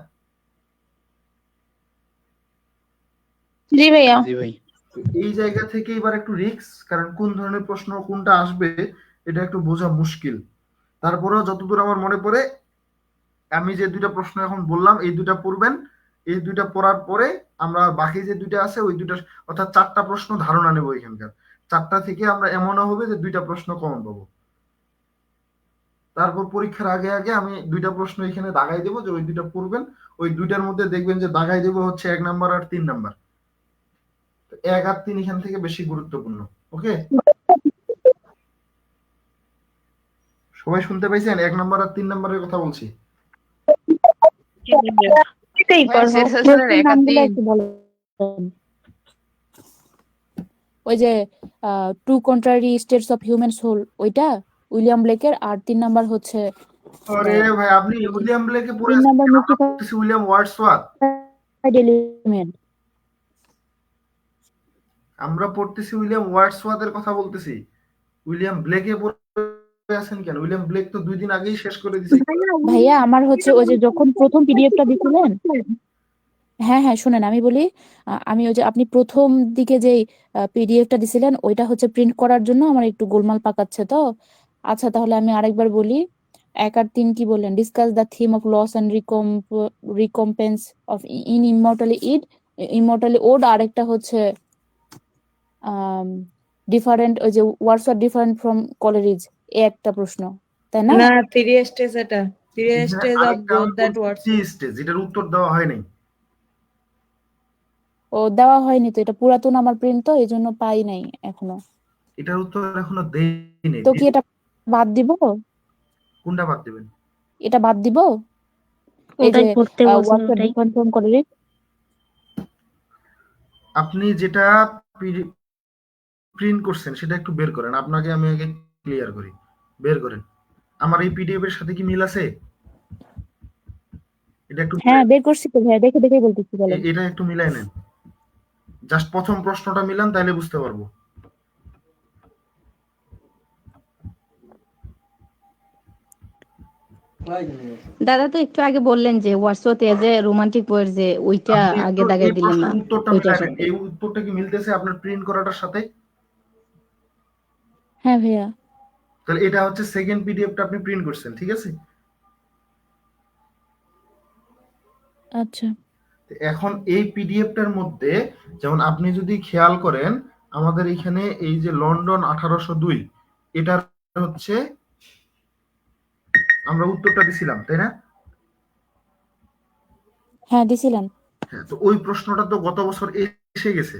জি ভাইয়া। জি ভাই। তো এই জায়গা থেকে এবার একটু রিস্ক, কারণ কোন ধরনের প্রশ্ন কোনটা আসবে এটা একটু বোঝা মুশকিল। তারপরেও যতদূর আমার মনে পড়ে, আমি যে দুইটা প্রশ্ন এখন বললাম এই দুইটা পড়বেন, এই দুইটা পড়ার পরে আমরা বাকি যে দুইটা আছে ওই দুইটা, অর্থাৎ 4টা প্রশ্ন ধারণা নেব এখানকার। 4টা থেকে আমরা এমনও হবে যে 2টা প্রশ্ন কমন পাবো। তারপর পরীক্ষার আগে আগে আমি 2টা প্রশ্ন এখানে দাগাই দেবো যে ওই দুইটা পড়বেন, ওই দুইটার মধ্যে দেখবেন যে দাগাই দেবো হচ্ছে 1 নাম্বার আর 3 নাম্বার। 1 আর 3 এখান থেকে বেশি গুরুত্বপূর্ণ। ওকে, সবাই শুনতে পাইছেন? 1 নাম্বার আর 3 নাম্বারের কথা বলছি। এটাই ভাইয়া করবো। সেট সাজেশনের 1 আর নামগুলো 3 একটু বলেন। ওই যে two contrary states of human soul ওইটা উইলিয়াম ব্লেকের, আর 3 নাম্বার হচ্ছে আরে ভাই আপনি উইলিয়াম ব্লেকে পড়ে 3 আছেন, নাম্বার আমরা পড়তেছি উইলিয়াম ওয়ার্ডসওয়ার্থ। এলিমেন্ট। আমরা পড়তেছি উইলিয়াম ওয়ার্ডসওয়ার্থের কথা বলতেছি। উইলিয়াম ব্লেকে পড়ে আছেন কেন? উইলিয়াম ব্লেক তো 2 দিন আগেই শেষ করে দিয়েছে। ভাইয়া আমার হচ্ছে ওই যে যখন প্রথম পিডিএফটা দিছিলেন, হ্যাঁ হ্যাঁ শুনেন আমি বলি, আমি ওই যে আপনি প্রথম দিকে যেই পিডিএফটা দিছিলেন ওইটা হচ্ছে প্রিন্ট করার জন্য আমার একটু গোলমাল পাকাচ্ছে তো। আচ্ছা তাহলে আমি আরেকবার বলি। 1 আর 3 কি বললেন? Discuss the theme of loss and recompense of in immortality ode, আরেকটা হচ্ছে ডিফারেন্ট, ওই যে ওয়ার্ডস আর ডিফারেন্ট ফ্রম কলেরিজ, এ একটা প্রশ্ন তাই না? না, 3 স্টেজ এটা। 3 এখানে স্টেজ অফ আরেকটা বোথ আমি দ্যাট বলছি ওয়ার্ডস। 3 স্টেজ, এটার উত্তর দেওয়া হয় নাই। ও দেওয়া হয়নি তো, এটা পুরাতন আমার প্রিন্ট তো এই জন্য পাই নাই এখনো। এটার উত্তর এখনো দেই নাই। তো কি এটা বাদ দিব? কোনটা বাদ দিবেন? এটা বাদ দিব? এই যে ওটাই পড়তে বলছেন হোয়াটস আর ওটাই। Different from Coleridge. আপনি যেটা প্রিন্ট করছেন সেটা একটু বের করেন, আপনাকে আমি আগে ক্লিয়ার করি। বের করেন, আমার এই পিডিএফ এর সাথে কি মিল আছে? এটা একটু হ্যাঁ বের করছি তো ভাইয়া, দেখে দেখে বলতেছি, বলেন। এটা একটু মিলাই নেন, জাস্ট প্রথম প্রশ্নটা মিলান তাইলে বুঝতে পারবো। দাদা তো একটু আগে বললেন যে হোয়াটসঅ্যাপ এ যে রোমান্টিক পোয়েট যে ওইটা আপনি আগে একটু দাগাই এই দিলেন না প্রশ্নের উত্তরটা ওইটার মিলাবেন, সাথে। এই উত্তরটা কি মিলতেছে আপনার প্রিন্ট করাটার সাথে? হ্যাঁ ভাইয়া। তাহলে এটা হচ্ছে সেকেন্ড পিডিএফটা আপনি প্রিন্ট করছেন, ঠিক আছে? আচ্ছা এখন এই পিডিএফটার মধ্যে যেমন আপনি যদি খেয়াল করেন আমাদের এখানে এই যে লন্ডন 1802 এটার হচ্ছে আমরা উত্তরটা দিছিলাম, তাই না? হ্যাঁ দিছিলেন। হ্যাঁ, তো ওই প্রশ্নটা তো গত বছর এসে গেছে।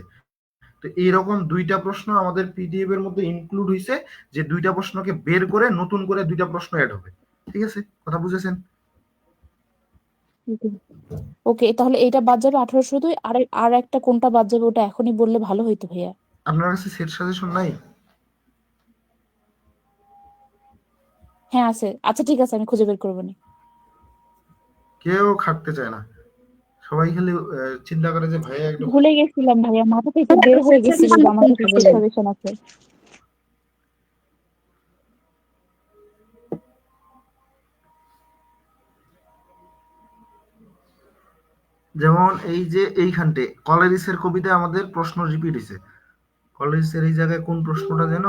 তো এইরকম দুইটা প্রশ্ন আমাদের পিডিএফ এর মধ্যে ইনক্লুড হয়েছে, যে দুইটা প্রশ্নকে বের করে নতুন করে দুইটা প্রশ্ন অ্যাড হবে। ঠিক আছে, কথা বুঝেছেন? ওকে তাহলে এইটা বাদ যাবে 1802, আর একটা কোনটা বাদ যাবে ওটা এখনই বললে ভালো হইতো ভাইয়া। আপনার কাছে সেট সাজেশন নাই? হ্যাঁ আছে, আচ্ছা ঠিক আছে আমি খুঁজে বের করবো নি। কেউ খাটতে চায় না, সবাই খালি চিন্তা করে যে ভাইয়া একটু। ভুলে গেছিলাম ভাইয়া, মাথা থেকে বের হয়ে গেছিল যে আমার কাছে সেট সাজেশন আছে। যেমন এই যে এইখানটে কলেরিসের কবিতায় আমাদের প্রশ্ন রিপিট হয়েছে। কলেরিসের এই জায়গায় কোন প্রশ্নটা যেন,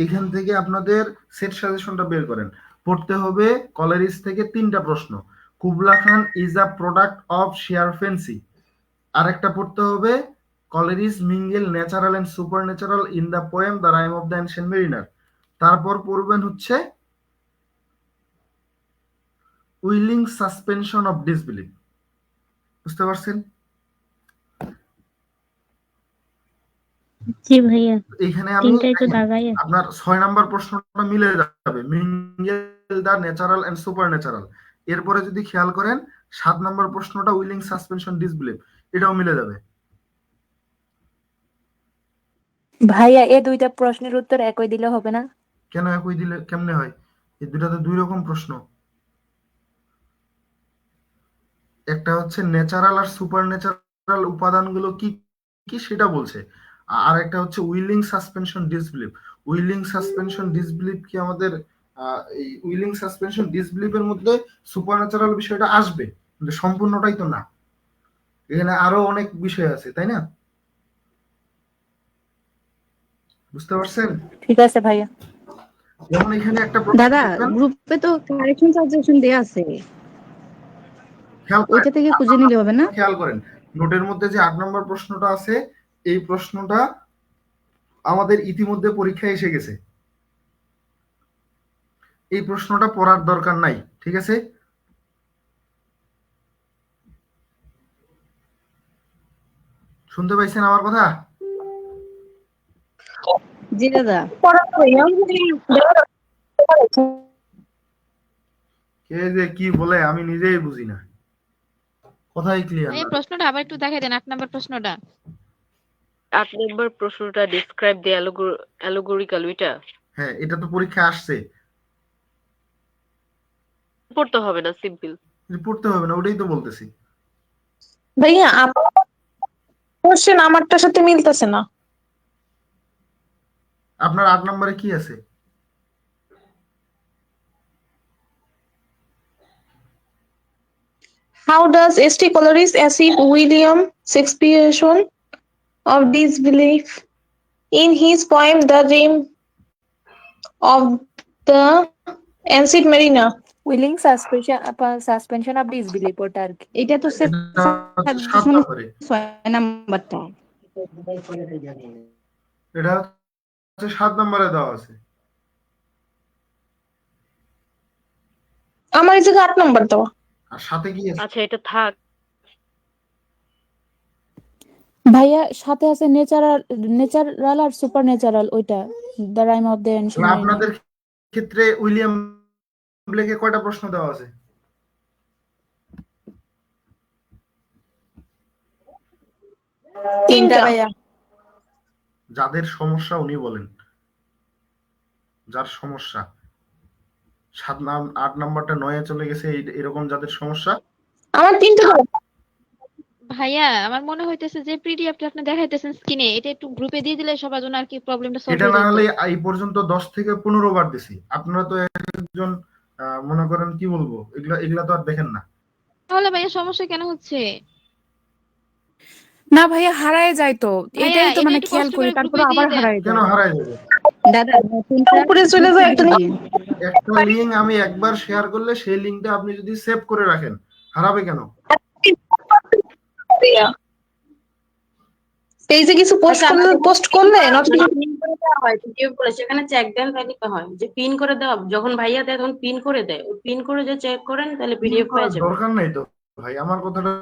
এখান থেকে আপনাদের সেট সাজেশনটা বের করেন। পড়তে হবে কলেরিস থেকে 3টা প্রশ্ন। Kubla Khan is a product of sheer fancy. আরেকটা পড়তে হবে Coleridge mingle natural and supernatural in the poem the rhyme of the ancient mariner. তারপর পড়বেন হচ্ছে উইলিং সাসপেনশন অফ ডিসবিলিভ। বুঝতে পারছেন? জি ভাইয়া, এইখানে আমি তিনটাই তো দাগাই আছে। আপনার 6 নাম্বার প্রশ্নটা মিলে যাবে, mingle the natural and supernatural. এরপরে যদি খেয়াল করেন 7 নাম্বার প্রশ্নটা উইলিং সাসপেনশন ডিসবিলিভ, এটাও মিলে যাবে। ভাইয়া এই দুইটা প্রশ্নের উত্তর একই দিলে হবে না? কেন একই দিলে কেমনে হয়? এই দুটা তো দুই রকম প্রশ্ন। একটা হচ্ছে ন্যাচারাল আর সুপার ন্যাচারাল উপাদানগুলো কি কি সেটা বলছে, আর একটা হচ্ছে willing suspension disbelieve. Willing suspension disbelieve কি আমাদের এই উইলিং সাসপেনশন ডিসবিলিভের মধ্যে সুপার ন্যাচারাল বিষয়টা আসবে, কিন্তু সম্পূর্ণটাই তো না, এখানে আরো অনেক বিষয় আছে, তাই না? বুঝতে পারছেন? ঠিক আছে ভাইয়া। যেমন এখানে একটা প্রশ্ন দাদা দেখবেন, গ্রুপে তো কারেকশন সাজেশন দেয়া আছে, খেয়াল করেন, ওইটা থেকে খুঁজে নিলে হবে না? খেয়াল করেন নোটের মধ্যে যে 8 নম্বর প্রশ্নটা আছে, এই প্রশ্নটা আমাদের ইতিমধ্যে পরীক্ষায় এসে গেছে। এই প্রশ্নটা পড়ার দরকার নাই, ঠিক আছে? শুনতে পাইছেন আমার কথা? জি দাদা। কে যে কি বলে আমি নিজেই বুঝি না, কথাই ক্লিয়ার এই না। প্রশ্নটা আবার একটু দেখাই দেন, 8 নাম্বার প্রশ্নটা। 8 নম্বর প্রশ্নটা ডিসক্রাইব দি অ্যালগোরিক্যাল, ওইটা হ্যাঁ, এটা তো পরীক্ষায় আসছে, পড়তে হবে না, সিম্পল। পড়তে হবে না, ওটাই তো বলতেছি। ভাইয়া আমার কোশ্চেন আমারটার সাথে মিলতেছে না। আপনার 8 নম্বরে কি আছে? How does St. Coleridge achieve William Shakespeare's of disbelief in his poem The Rime of the Ancient Mariner? Willing suspension of disbelieve ওটা আর কি। এটা তো এটা হচ্ছে 7 নম্বরে। 6 নাম্বারটা। এটা হচ্ছে 7 নম্বরে দেওয়া আছে। আমার এই জায়গায় 8 নম্বর দেওয়া। আর সাথে কি আছে? আচ্ছা এটা থাক। ভাইয়া সাথে আছে ন্যাচারাল আর সুপার ন্যাচারাল, ওইটা the rhyme of the ancient mariner. আপনাদের ক্ষেত্রে উইলিয়াম ব্লেকে কয়টা প্রশ্ন দেওয়া আছে? তিনটা ভাইয়া। যাদের সমস্যা উনি বলেন, যার সমস্যা 8 নাম্বারটা 9 চলে গেছে, এরকম যাদের সমস্যা। আমার তিনটা ভাইয়া আমার মনে হইতেছে যে পিডিএফটা আপনি দেখাইতেছেন স্ক্রিনে, এটা একটু গ্রুপে দিয়ে দিলে সবার জন্য আর কি প্রবলেমটা সলভ এটা হয়ে না যেত। হলে এই পর্যন্ত 10 থেকে 15 বার দিছি, আপনারা তো একজন মনে করেন কি বলবো, এগুলা এগুলা তো আর দেখেন না। তাহলে ভাইয়া সমস্যা কেন হচ্ছে? না ভাইয়া হারায় যায় তো, ভাইয়া এটাই তো এটা মানে একটু খেয়াল কষ্ট করি, করে তারপরে গ্রুপে দিয়ে আবার দেন। হারায় কেন যায়। হারায় যাবে? দাদা নতুনটা উপরে চলে গ্রুপে যায় একটা দিয়ে দিন। একটা লিঙ্ক আমি একবার শেয়ার করলে সেই লিঙ্কটা আপনি যদি সেভ করে রাখেন, হারাবে কেন? পেজে কিছু আচ্ছা আমাদের পোস্ট করলে মানে পিন করে দেওয়া হয় পিডিএফ গুলো, সেখানে চেক দেন তাহলে তো হয় যে পিন করে দেওয়া, যখন ভাইয়া দেয় তখন পিন করে দেয়, ওই পিন করে যে চেক করেন তাহলে পিন পিডিএফ করার পেয়ে যাবেন। দরকার নাই তো ভাই, আমার কথাটা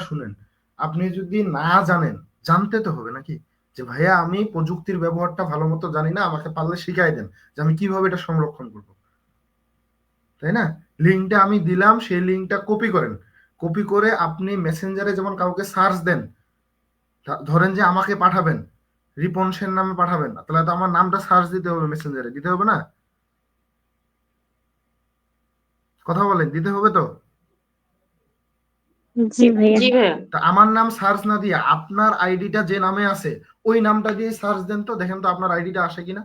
শুনেন। আপনি যদি না জানেন, জানতে তো হবে নাকি যে ভাইয়া আমি প্রযুক্তির ব্যবহারটা ভালো মতো জানি না, আমাকে পারলে শিখাই দেন যে আমি কিভাবে এটা সংরক্ষণ করব, তাই না? লিঙ্কটা আমি দিলাম, সেই লিঙ্কটা কপি করেন। কপি করে আপনি মেসেঞ্জারে যেমন কাউকে সার্চ দেন, ধরেন যে আমাকে পাঠাবেন, রিপন সেন নামে পাঠাবেন, তাহলে তো আমার নামটা সার্চ দিতে হবে, মেসেঞ্জারে দিতে হবে না? কথা বলেন, দিতে হবে তো? জি ভাইয়া। জি ভাইয়া। তা আমার নাম সার্চ না দিয়ে আপনার আইডিটা যে নামে আছে ওই নামটা দিয়ে সার্চ দেন তো, দেখেন তো আপনার আইডিটা আসে কিনা,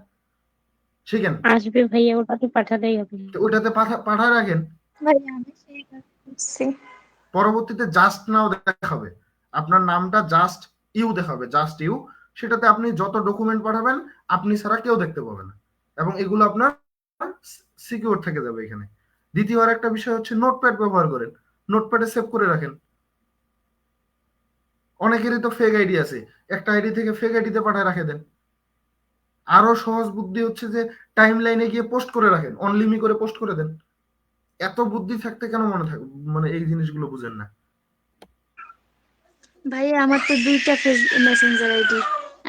শিখেন। আসবে ভাইয়া, ওটাতে পাঠালেই হবে। তো ওইটাতে পাঠায় রাখেন, ভাইয়া আমি সেই কাজ করছি। পরবর্তীতে জাস্ট নাও দেখাবে, আপনার নামটা জাস্ট ইউ দেখাবে, জাস্ট ইউ। সেটাতে আপনি যত ডকুমেন্ট পাঠাবেন আপনি ছাড়া কেউ দেখতে পাবে না, এবং এগুলো আপনার সিকিউর থেকে যাবে এখানে। দ্বিতীয় আর একটা বিষয় হচ্ছে নোটপ্যাড ব্যবহার করেন, নোটপ্যাডে সেভ করে রাখেন। অনেকেরই তো ফেক আইডি আছে, একটা আইডি থেকে ফেক আইডিতে পাঠায় রাখে দেন। আরো সহজ বুদ্ধি হচ্ছে যে টাইম লাইনে গিয়ে পোস্ট করে রাখেন, অনলিমি করে পোস্ট করে দেন। এত বুদ্ধি থাকতে কেন মনে থাকে মানে এই জিনিসগুলো বুঝেন না? ভাইয়া আমার তো দুইটা মেসেঞ্জার আইডি,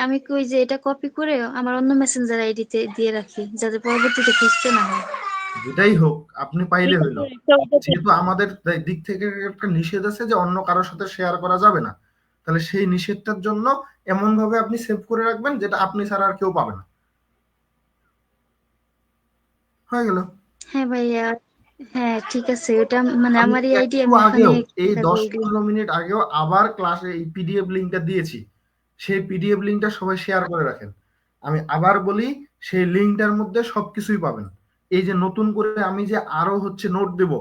আমি কই যে এটা কপি করে আমার অন্য মেসেঞ্জার আইডিতে দিয়ে রাখি যাতে পরবর্তীতে খুঁজতে না হয়। যেটাই হোক আপনি পাইলে ঠিক হইলো। আছে, একটা ওটা যেহেতু আমাদের দিক থেকে একটা নিষেধ আছে যে অন্য কারোর সাথে শেয়ার করা যাবে না, তাহলে সেই নিষেধটার জন্য এমন ভাবে আপনি সেভ করে রাখবেন যেটা আপনি ছাড়া আর কেউ পাবে না। হয়ে গেল। হ্যাঁ ভাইয়া, হ্যাঁ ঠিক আছে, ওটা মানে আমি আমার এই আইডি একটু আমি ওখানে আগেও, এই থাকবো ওইগুলো। 10-15 মিনিট আগেও আবার ক্লাসে এই পিডিএফ লিঙ্কটা দিয়েছি, সেই পিডিএফ লিঙ্কটা সবাই শেয়ার করে রাখেন। আমি আবার বলি, সেই লিঙ্কটার মধ্যে সবকিছুই পাবেন। এই যে নতুন করে আমি যে আরো হচ্ছে নোট দেব,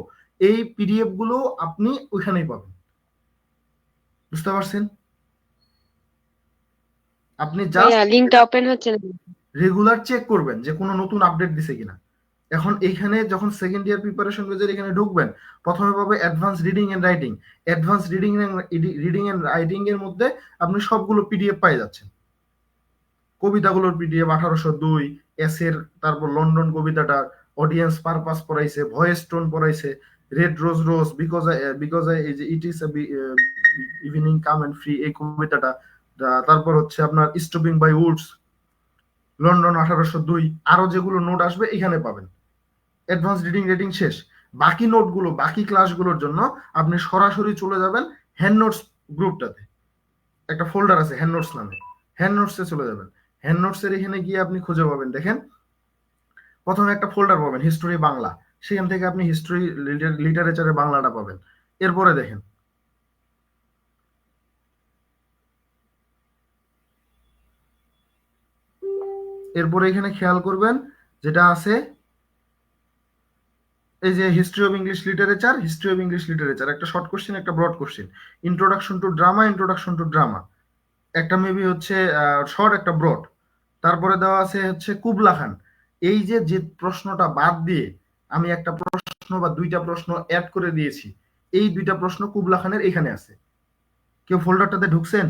এই পিডিএফ গুলো আপনি ওইখানেই পাবেন। বুঝতে পারছেন? আপনি ভাইয়া জাস্ট লিঙ্কটা ওপেন হচ্ছে না। রেগুলার চেক করবেন যে কোনো নতুন আপডেট দিছে কিনা। এখন এইখানে যখন সেকেন্ড ইয়ার প্রিপারেশন বেজের এখানে ঢুকবেন, প্রথমে পাবে advance reading and writing. Advance reading and writing এর মধ্যে আপনি সবগুলো পিডিএফ পেয়ে যাচ্ছেন। কবিতাগুলোর পিডিএফ 1802, এসের, তারপর লন্ডন কবিতাটা, অডিয়েন্স পারপাস পড়াইছে, ভয়েস টোন পড়াইছে, রেড রোজ রোজ, বিকজ এই যে it is evening calm and free, এই কবিতাটা, তারপর হচ্ছে আপনার স্টপিং বাই উডস, লন্ডন 1802, আরো যেগুলো নোট আসবে এখানে পাবেন। অ্যাডভান্স রিডিং রেটিং শেষ। বাকি নোটগুলো, বাকি ক্লাসগুলোর জন্য আপনি সরাসরি চলে যাবেন হ্যান্ড নোটস গ্রুপটাতে, একটা ফোল্ডার আছে হ্যান্ড নোটস নামে, হ্যান্ড নোটসে চলে যাবেন। হ্যান্ড নোটস এর এখানে গিয়ে আপনি খুঁজে পাবেন, দেখেন প্রথমে একটা ফোল্ডার পাবেন হিস্টোরি বাংলা, সেখান থেকে আপনি হিস্টোরি লিটারেচারে বাংলাটা পাবেন। এরপরে দেখেন এরপরে এখানে খেয়াল করবেন যেটা আছে, এই যে history of English literature, history of English literature, একটা শর্ট কোশ্চেন একটা broad question, introduction to drama, introduction to drama, একটা মেবি হচ্ছে শর্ট একটা ব্রড। তারপরে দেওয়া আছে হচ্ছে কুবলা খান। এই যে যে প্রশ্নটা বাদ দিয়ে আমি একটা প্রশ্ন বা দুইটা প্রশ্ন অ্যাড করে দিয়েছি, এই দুইটা প্রশ্ন কুবলা খানের এখানে আছে। কেউ ফোল্ডারটাতে ঢুকছেন?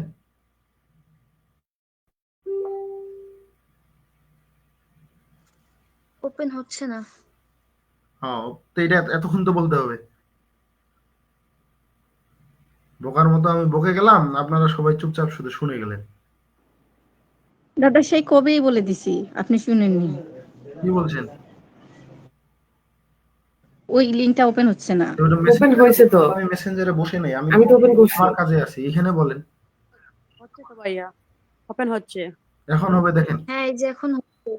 ওপেন হচ্ছে না। হ্যাঁ, তো এটা এতক্ষণ তো বলতে হবে। বোকার মতো আমি বকে গেলাম, আপনারা সবাই চুপচাপ শুধু শুনে গেলেন। দাদা সেই কবেই বলে দিছি, আপনি শুনেননি। কি বলছেন? ওই লিঙ্কটা ওপেন হচ্ছে না। ওটা ওপেন মেসেঞ্জারে, হয়েছে তো, আমি মেসেঞ্জারে বসে নেই, আমি আমি তো ওপেন করছি। আমার কাজে আছি, এখানে বলেন। হচ্ছে তো ভাইয়া, ওপেন হচ্ছে। এখন হবে, দেখেন হ্যাঁ এই যে এখন হচ্ছে,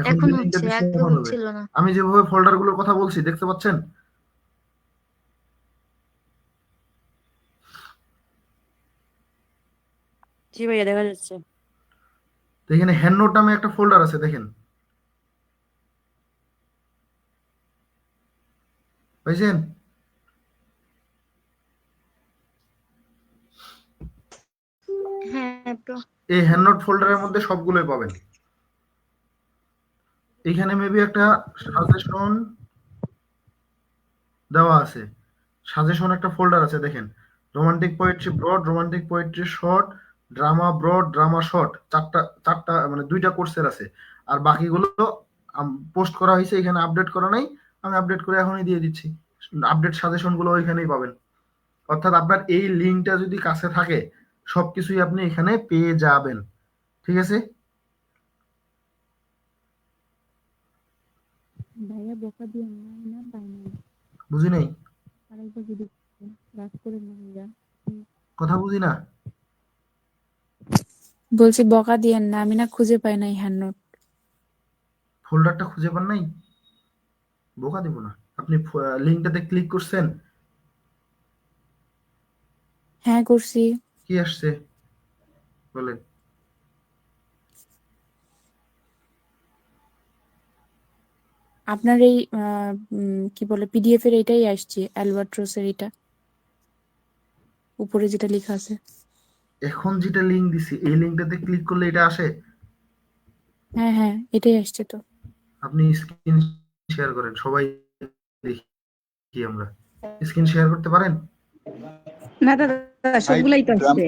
এখন এখন যে লিঙ্কটা হচ্ছে, দিচ্ছি আগে এখন হবে। হচ্ছিল না। আমি যেভাবে ফোল্ডার গুলোর কথা বলছি দেখতে পাচ্ছেন? জি ভাইয়া দেখা যাচ্ছে। তো এখানে হ্যান্ড নোট নামে একটা ফোল্ডার আছে, দেখেন পাইছেন? হ্যাঁ ব্রো। এই হ্যান্ড নোট ফোল্ডারের মধ্যে সবগুলোই পাবেন। এখানে মেবি একটা সাজেশন দেওয়া আছে, সাজেশন একটা ফোল্ডার আছে দেখেন, romantic poetry broad, romantic poetry short, drama broad, drama short, চারটা চারটা মানে 2টা কোর্সের আছে। আর বাকিগুলো পোস্ট করা হয়েছে, এখানে আপডেট করা নাই, আমি আপডেট করে এখনই দিয়ে দিচ্ছি। আপডেট সাজেশন গুলো ওইখানেই পাবেন। অর্থাৎ আপনার এই লিঙ্কটা যদি কাছে থাকে সবকিছুই আপনি এখানে পেয়ে যাবেন। ঠিক আছে? ভাইয়া বকা দিয়ে না পাই না, বুঝি নাই, আরেকবার যদি রাগ করে না ভাইয়া। কথা বুঝি না। বলছি বকা দিয়েন না, আমি না খুঁজে পাই নাই হ্যান্ড নোট। ফোল্ডারটা খুঁজে পান নাই? বোকা দিব না। আপনি লিঙ্কটাতে ক্লিক করছেন? হ্যাঁ করছি। কি আসছে বলেন? আপনার এই কি বলে পিডিএফ এর এটাই আসছে, অ্যালবাট্রোসের এটা উপরে যেটা লেখা আছে। এখন যেটা লিঙ্ক দিছি এই লিঙ্কটাতে ক্লিক করলে এটা আসে? হ্যাঁ হ্যাঁ এটাই আসছে তো। আপনি স্ক্রিন শেয়ার করেন, সবাই দেখি আমরা। স্ক্রিন শেয়ার করতে পারেন? না দাদা, সবগুলাই তো আসছে।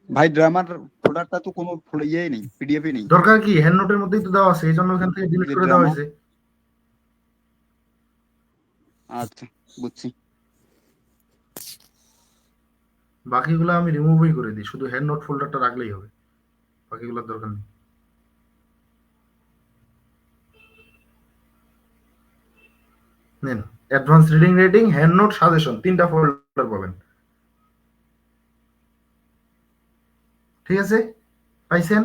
ভাই ড্রামার ফোল্ডারটা তো কোনো ইয়েই নেই, পিডিএফ নেই। দরকার কি, হ্যান্ড নোটের মধ্যেই তো দেওয়া আছে, এই জন্য ওখান থেকে ডিলিট করে দেওয়া হয়েছে। আচ্ছা বুঝছি। বাকিগুলো আমি রিমুভই করে দিই, শুধু হ্যান্ড নোট ফোল্ডারটা রাখলেই হবে, বাকিগুলোর দরকার নেই। নেন, advance reading rating, hand note, suggestion, 3টা ফোল্ডার পাবেন। ঠিক আছে? পাইছেন?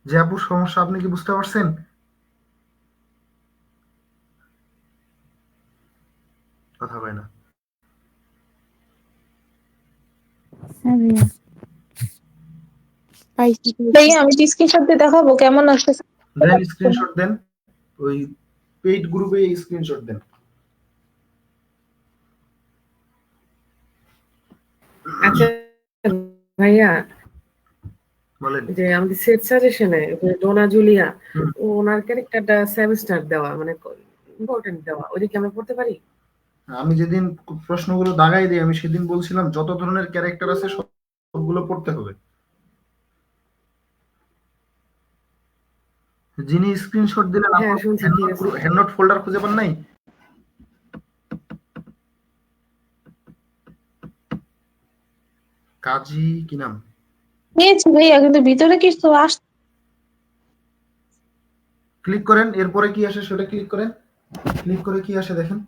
যে আপুর সমস্যা আপনি কি বুঝতে পারছেন? কথা কয় না। হ্যাঁ ভাইয়া পাইছি। ভাইয়া আমি স্ক্রিনশট দিয়ে দেখাবো কেমন আসতেছে। দেন স্ক্রিনশট দেন, ওই পেইড গ্রুপে স্ক্রিনশট দেন। আচ্ছা ভাইয়া, বলেন। যে আমাদের সেট সাজেশনে ডোনা জুলিয়া, ওনার ক্যারেক্টারটা 7 স্টার দেওয়া, মানে ইম্পর্টেন্ট দেওয়া, ওইটা কি আমরা পড়তে পারি? আমি যেদিন প্রশ্নগুলো দাগাই দিই, আমি সেদিন বলছিলাম যত ধরনের ক্যারেক্টার আছে সবগুলো পড়তে হবে। যিনি স্ক্রিনশট দিলেন হ্যাঁ শুনছি, ঠিক আছে। হ্যান্ড নোট ফোল্ডার খুঁজে পান নাই? কাজী কি নাম? নিয়েছি ভাইয়া, কিন্তু ভিতরে কিছু আস। ক্লিক করেন, এরপরে কি আসে সেটা ক্লিক করেন, ক্লিক করে কি আসে দেখেন।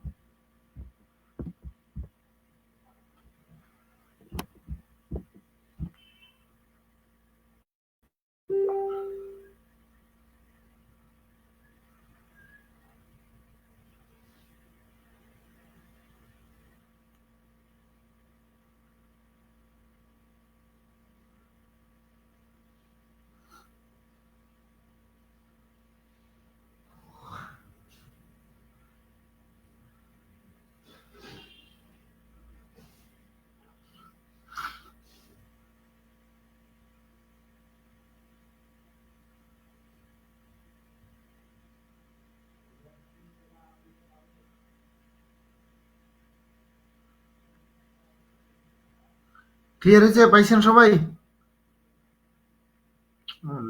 ক্লিয়ার হয়েছে? পাইছেন সবাই?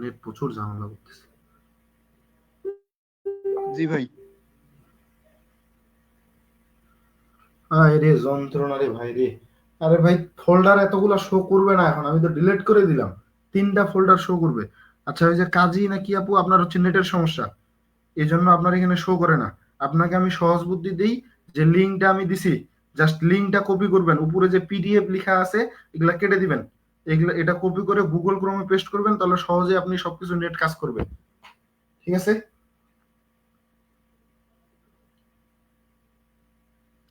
নেট প্রচুর ঝামেলা করতেছে। জি ভাই। রে যন্ত্রণা রে ভাই রে। আরে ভাই ফোল্ডার এতগুলা শো করবে না এখন, আমি তো ডিলিট করে দিলাম। 3টা ফোল্ডার শো করবে। আচ্ছা ওই যে কাজী নাকি আপু, আপনার হচ্ছে নেটের সমস্যা, এই জন্য আপনার এখানে শো করে না। আপনাকে আমি সহজ বুদ্ধি দিই, যে লিঙ্কটা আমি দিছি, জাস্ট লিঙ্কটা কপি করবেন, উপরে যে পিডিএফ লেখা আছে এগুলা কেটে দিবেন, এগুলা এটা কপি করে গুগল ক্রোমে পেস্ট করবেন, তাহলে সহজে আপনি সবকিছু নেট কাজ করবে। ঠিক আছে?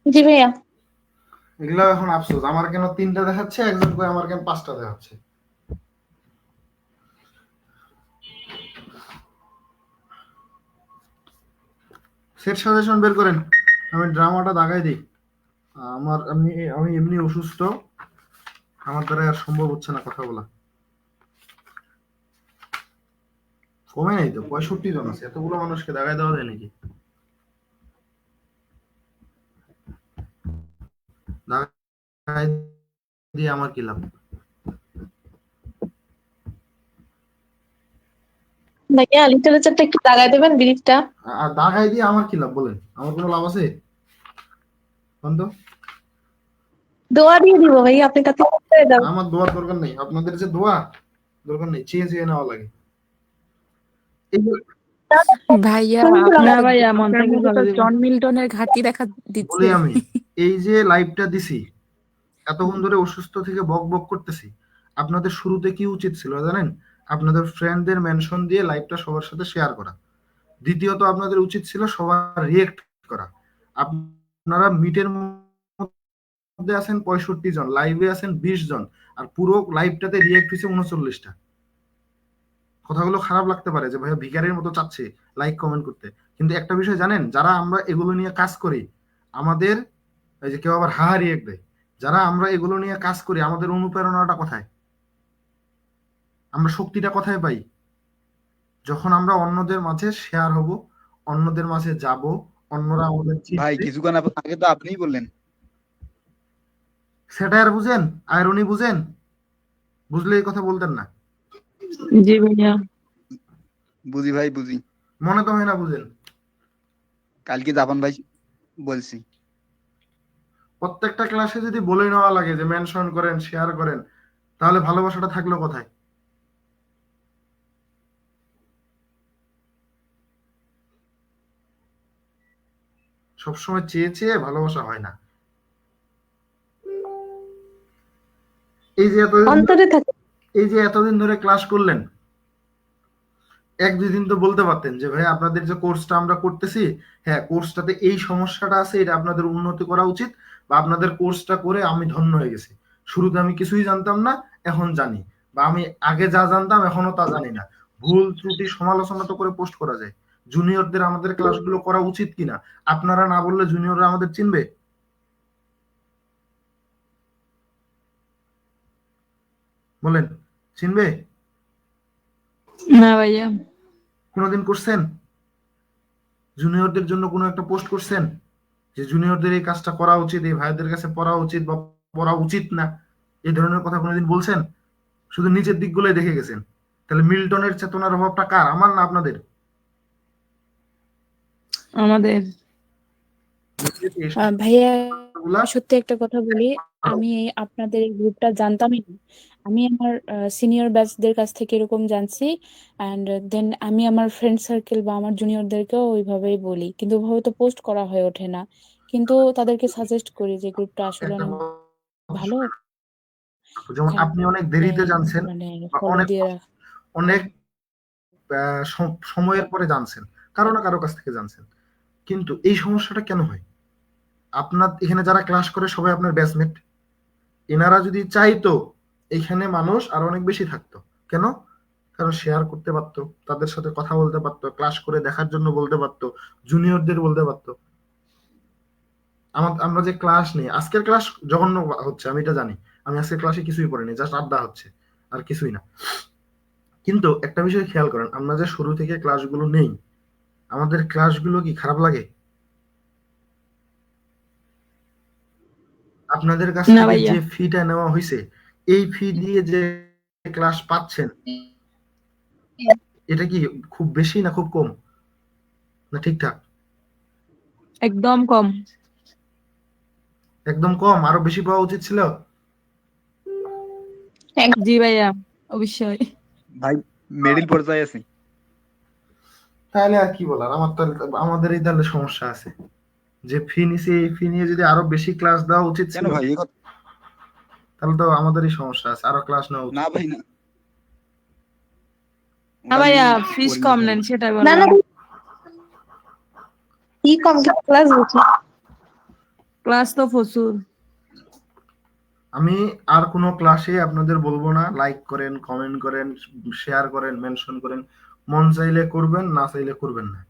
জি ভাইয়া। এগুলা এখন আফসোস, আমার কেন 3টা দেখাচ্ছে, একজন কই আমার কেন 5টা দেখাচ্ছে। সেট সাজেশন বের করেন, আমি ড্রামাটা দাগাই দিই। আমি এমনি অসুস্থ, আমার দ্বারা আর সম্ভব হচ্ছে না কথা বলা। কমে নাই তো, 65 জন আছে, এতগুলো মানুষকে দাগায় দেওয়া যায় নাকি? দাগায় দিয়ে আমার কি লাভ? ভাইয়া লিটারেচারটা একটু লাগাই দেবেন ব্রিফটা। আর দাগায় দিয়ে আমার কি লাভ বলেন? আমার কোনো লাভ আছে? বন্ধ। দোয়া দিয়ে দিব ভাইয়া, আপনি কাছে করে দাও। আমার দোয়ার দরকার নেই, আপনাদের যে দোয়া দরকার নেই, চেয়ে চেয়ে নেওয়া লাগে। এই যে ভাইয়া না আপনার ভাইয়া, মন আপনার থেকে মধ্যে তো করে দিব। জন মিল্টনের ঘাটতি দেখা দিচ্ছে। বলি আমি, এই যে লাইভটা দিছি, এতক্ষণ ধরে অসুস্থ থেকে বক বক করতেছি, আপনাদের শুরুতে কি উচিত ছিল জানেন? আপনাদের ফ্রেন্ডদের মেনশন দিয়ে লাইভটা সবার সাথে শেয়ার করা। দ্বিতীয়ত আপনাদের উচিত ছিল সবার রিয়েক্ট করা। আপনারা মিটের মধ্যে আছেন 65 জন, লাইভে আছেন 20 জন, আর পুরো লাইভটাতে রিয়েক্ট হয়েছে 39টা। কথাগুলো খারাপ লাগতে পারে যে ভাইয়া ভিখারির মতো চাচ্ছে লাইক কমেন্ট করতে, কিন্তু একটা বিষয় জানেন, যারা আমরা এগুলো নিয়ে কাজ করি, আমাদের এই যে কেউ আবার হাহা রিয়েক্ট দেয়, যারা আমরা এগুলো নিয়ে কাজ করি, আমাদের অনুপ্রেরণাটা কোথায়? আমরা শক্তিটা কোথায় পাই? যখন আমরা অন্যদের মাঝে শেয়ার হব, অন্যদের মাঝে যাব, অন্যরা আমাদের ভাই চিনবে। কিছুক্ষণ আগে তো আপনিই বললেন। স্যাটায়ার বুঝেন? আইরনি বুঝেন? বুঝলে এই কথা বলতেন না। জি ভাইয়া। বুঝি ভাই বুঝি। মনে তো হয় না বুঝেন। কালকে জাপান ভাই বলছি। প্রত্যেকটা ক্লাসে যদি বলে নেওয়া লাগে যে মেনশন করেন, শেয়ার করেন, তাহলে ভালোবাসাটা থাকলো কোথায়? সবসময় চেয়ে চেয়ে ভালোবাসা হয় না। এই যে এতদিন অন্তরে থাকে। এই যে এতদিন ধরে ক্লাস করলেন, এক দুই দিন তো বলতে পারতেন যে ভাই আপনাদের যে কোর্সটা আমরা করতেছি, হ্যাঁ কোর্সটাতে এই সমস্যাটা আছে, এটা আপনাদের উন্নতি করা উচিত, বা আপনাদের কোর্সটা করে আমি ধন্য হয়ে গেছি, শুরুতে আমি কিছুই জানতাম না এখন জানি, বা আমি আগে যা জানতাম এখনো তা জানি না। ভুল ত্রুটি সমালোচনা তো করে পোস্ট করা যায়। জুনিয়রদের আমাদের ক্লাসগুলো করা উচিত কিনা আপনারা না বললে জুনিয়ররা আমাদের চিনবে? বলেন, চিনবে? না ভাইয়া। কোনোদিন করছেন? জুনিয়রদের জন্য কোনো একটা পোস্ট করছেন যে জুনিয়রদের এই কাজটা করা উচিত, এই ভাইদের কাছে পড়া উচিত বা পড়া উচিত না, এই ধরনের কথা কোনোদিন বলছেন? শুধু নিচের দিকগুলোই দেখে গেছেন। তাহলে মিল্টনের চেতনার অভাবটা কার, আমার না আপনাদের? আমাদের। ভাইয়া কথাগুলা সত্যি একটা কথা বলি, আমি আপনাদের এই গ্রুপটা জানতামই না। আমি আমার সিনিয়র ব্যাচদের কাছ থেকে এরকম জানছি, অ্যান্ড দেন আমি আমার ফ্রেন্ড সার্কেল বা আমার জুনিয়রদেরকেও ওইভাবেই বলি, কিন্তু ওইভাবে তো পোস্ট করা হয়ে ওঠে না। কিন্তু তাদেরকে সাজেস্ট করি যে গ্রুপটা আসলে একটা অনেক কথা ভালো, যেমন আপনি অনেক দেরিতে জানছেন মানে বা ফলো অনেক দিয়ে রাখা। অনেক সময়ের পরে জানছেন, কারো না কারো কাছ থেকে জানছেন, কিন্তু এই সমস্যাটা কেন হয়? আপনার এখানে যারা ক্লাস করে সবাই আপনার ব্যাচমেট, এনারা যদি চাইতো এখানে মানুষ আর অনেক বেশি থাকতো। কেন? কারণ শেয়ার করতে পারতো, তাদের সাথে কথা বলতে পারতো, ক্লাস করে দেখার জন্য বলতে পারতো, জুনিয়রদের বলতে পারতো। আমরা যে ক্লাস নেই, আজকের ক্লাস জঘন্য হচ্ছে আমি এটা জানি, আমি আজকের ক্লাসে কিছুই করিনি, জাস্ট আড্ডা হচ্ছে আর কিছুই না। কিন্তু একটা বিষয় খেয়াল করেন, আমরা যে শুরু থেকে ক্লাসগুলো নেই, আমাদের ক্লাসগুলো কি খারাপ লাগে? আপনাদের কাছ না থেকে ভাইয়া। যে ফিটা নেওয়া হয়েছে, এই ফি দিয়ে যে ক্লাস পাচ্ছেন, এটা কি খুব বেশি না খুব কম, না ঠিকঠাক? একদম কম। একদম কম, আরো বেশি পাওয়া উচিত ছিল। জি ভাইয়া, অবশ্যই। ভাই মিডিল পর্যায়ে আছি। তাহলে আর কি বলার, আমাদেরই তাহলে সমস্যা আছে যে ফি নিছে, এই ফি নিয়ে যদি আরো বেশি ক্লাস দেওয়া উচিত কেন ছিল, ভাই এই কথা? তাহলে তো আমাদেরই সমস্যা আছে, আরো ক্লাস নেওয়া উচিত। না ভাই না। না ভাইয়া, ফিস কম নেন সেটাই না বললাম। না কি কম ক্লাস হচ্ছে? ক্লাস তো প্রচুর। আমি আর কোনো ক্লাসে আপনাদের বলবো না লাইক করেন, কমেন্ট করেন, শেয়ার করেন, মেনশন করেন, মন চাইলে করবেন, না চাইলে করবেন না।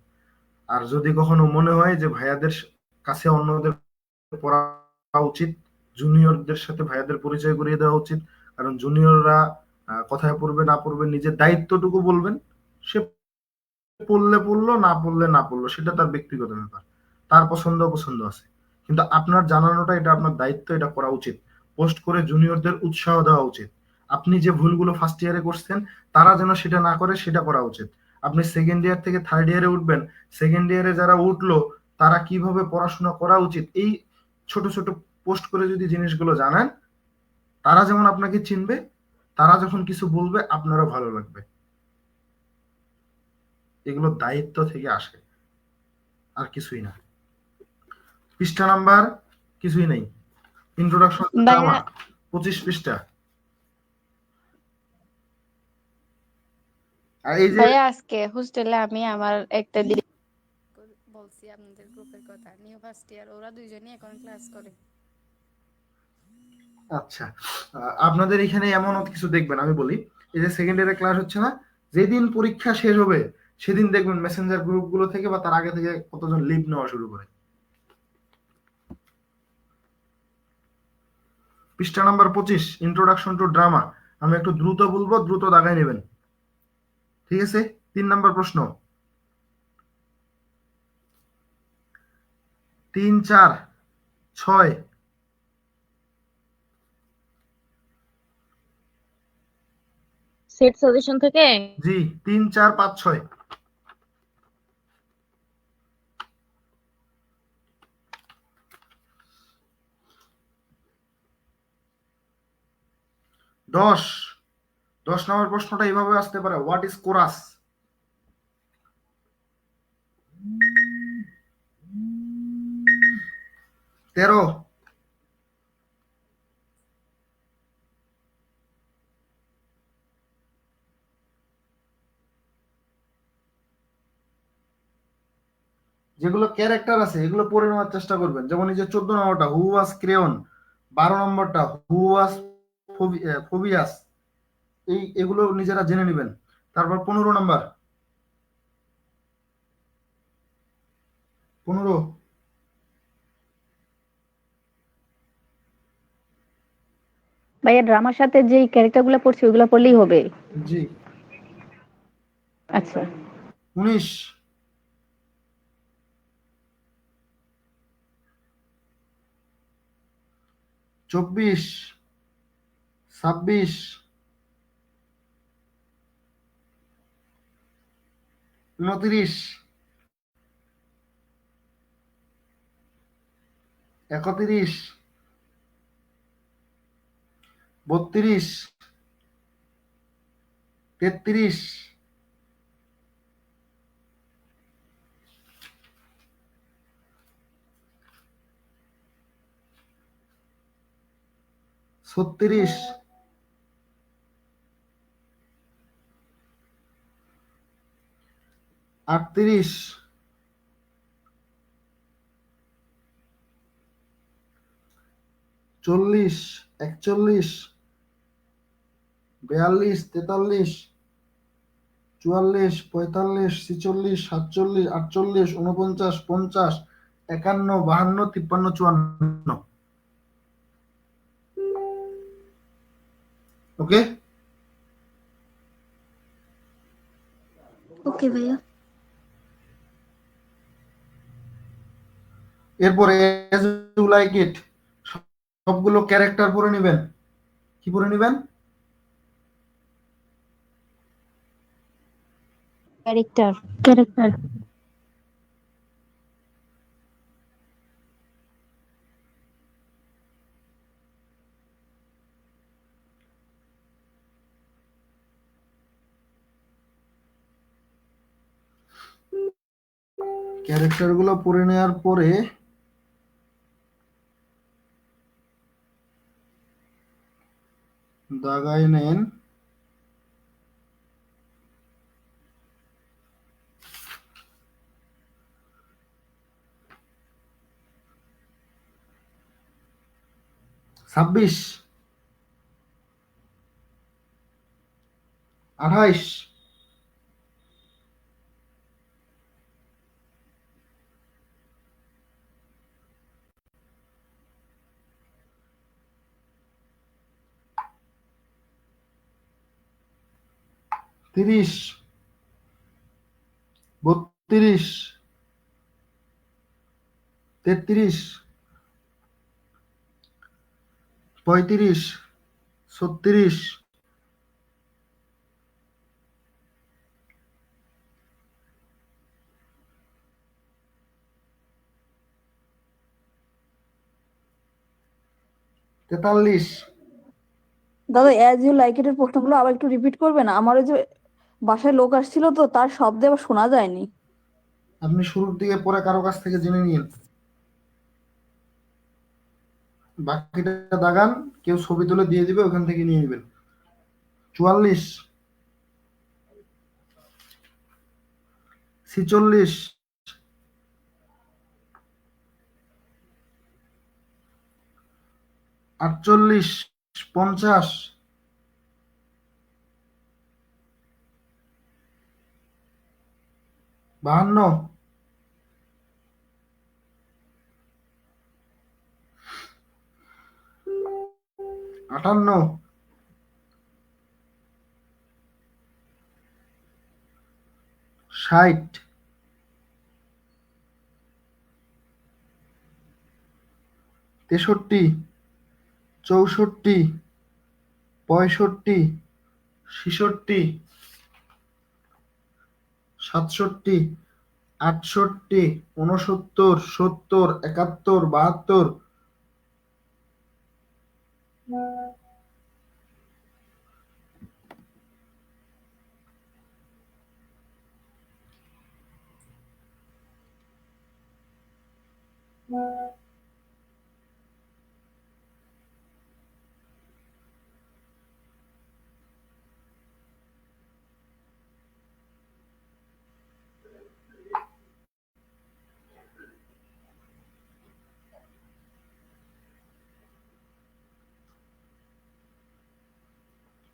আর যদি কখনো মনে হয় যে ভাইয়াদের কাছে অন্যদের পড়া উচিত, জুনিয়রদের সাথে ভাইয়াদের পরিচয় করিয়ে দেওয়া উচিত, কারণ জুনিয়ররা কোথায় পড়বে না পড়বে নিজের দায়িত্বটুকু বলবেন, সে পড়লে পড়লো, না পড়লে না পড়লো, সেটা তার ব্যক্তিগত ব্যাপার, তার পছন্দ অপছন্দ আছে, কিন্তু আপনার জানানোটা এটা আপনার দায়িত্ব, এটা করা উচিত। পোস্ট করে জুনিয়রদের উৎসাহ দেওয়া উচিত। আপনি যে ভুলগুলো ফার্স্ট ইয়ারে করছেন তারা যেন সেটা না করে সেটা করা উচিত। আপনি সেকেন্ড ইয়ার থেকে থার্ড ইয়ারে উঠবেন, সেকেন্ড ইয়ারে যারা উঠলো তারা কিভাবে পড়াশোনা করা উচিত, এই ছোট ছোট পোস্ট করে যদি জিনিসগুলো জানান, তারা যেমন আপনাকে চিনবে, তারা যখন কিছু বলবে আপনারও ভালো লাগবে। এগুলো দায়িত্ব থেকে আসে, আর কিছুই না। পৃষ্ঠা নাম্বার কিছুই নেই, ইন্ট্রোডাকশন টু ভাইয়া ড্রামা 25 পৃষ্ঠা। আর এই যে ভাইয়া আজকে হোস্টেলে আমি আমার একটা দিদি বলছি আপনাদের গ্রুপের কথা, নিউ ফার্স্ট ইয়ার, ওরা দুইজনই এখন ক্লাস করে। আচ্ছা, আপনাদের এখানে এমন কিছু দেখবেন, আমি বলি, এই যে সেকেন্ড ইয়ারে ক্লাস হচ্ছে না, যেদিন পরীক্ষা শেষ হবে সেদিন দেখবেন মেসেঞ্জার গ্রুপগুলো থেকে বা তার আগে থেকে কতজন লিভ নেওয়া শুরু করে। পৃষ্ঠা নাম্বার 25, ইন্ট্রোডাকশন টু ড্রামা। আমি একটু দ্রুত বলবো, দ্রুত দাগায় নেবেন, ঠিক আছে? 3 নাম্বার প্রশ্ন, 3, 4, 6। সেট সাজেশন থেকে জি, 3, 4, 5, 6। 10 নম্বর প্রশ্নটা এইভাবে আসতে পারে, হোয়াট ইজ কোরাস? 13, যেগুলো ক্যারেক্টার আছে এগুলো পড়ে নেওয়ার চেষ্টা করবেন। যেমন এই যে 14 নম্বরটা, হু ওয়াজ ক্রেয়ন। 12 নম্বরটা, হু ওয়াজ ফোবিয়াস। এগুলো নিজেরা জেনে নেবেন। তারপর 15 নাম্বার, 15, ভাইয়া ড্রামার সাথে যেই ক্যারেক্টার গুলো পড়ছি ওইগুলো পড়লেই হবে? জি। আচ্ছা। 19, 24, 26, 29, 31, 32, 33, 36, 38, 40, 41, 42, 43, 44, 45, 46, 47, 48, 49, 50, 51, 52, 53, 54। ওকে? ওকে ভাইয়া। এরপরে as you like it, সবগুলো ক্যারেক্টার পড়ে নেবেন। কি পড়ে নেবেন? ক্যারেক্টার ক্যারেক্টার ক্যারেক্টার গুলো পড়ে নেওয়ার পরে দাগায় নেন। ছাব্বিশ, 28, 29, 30, 32, 33, 35, 36, 43। দাদা অ্যাজ ইউ লাইক ইট এর প্রশ্নগুলো আবার একটু রিপিট করবেন? আমার ওই যে বাসায় লোক আসছিল তো, তার শব্দে আবার শোনা যায়নি। আপনি শুরুর দিকে পরে কারো কাছ থেকে জেনে নিন, বাকিটা দাগান, কেউ ছবি তুলে দিয়ে দিবে, ওখান থেকে নিয়ে নেবেন। 44, 46, 48, 50, 52, 58, 60, 63, 64, 65, 66, 67, 68, 69, 70, 71, 72, 74, 75,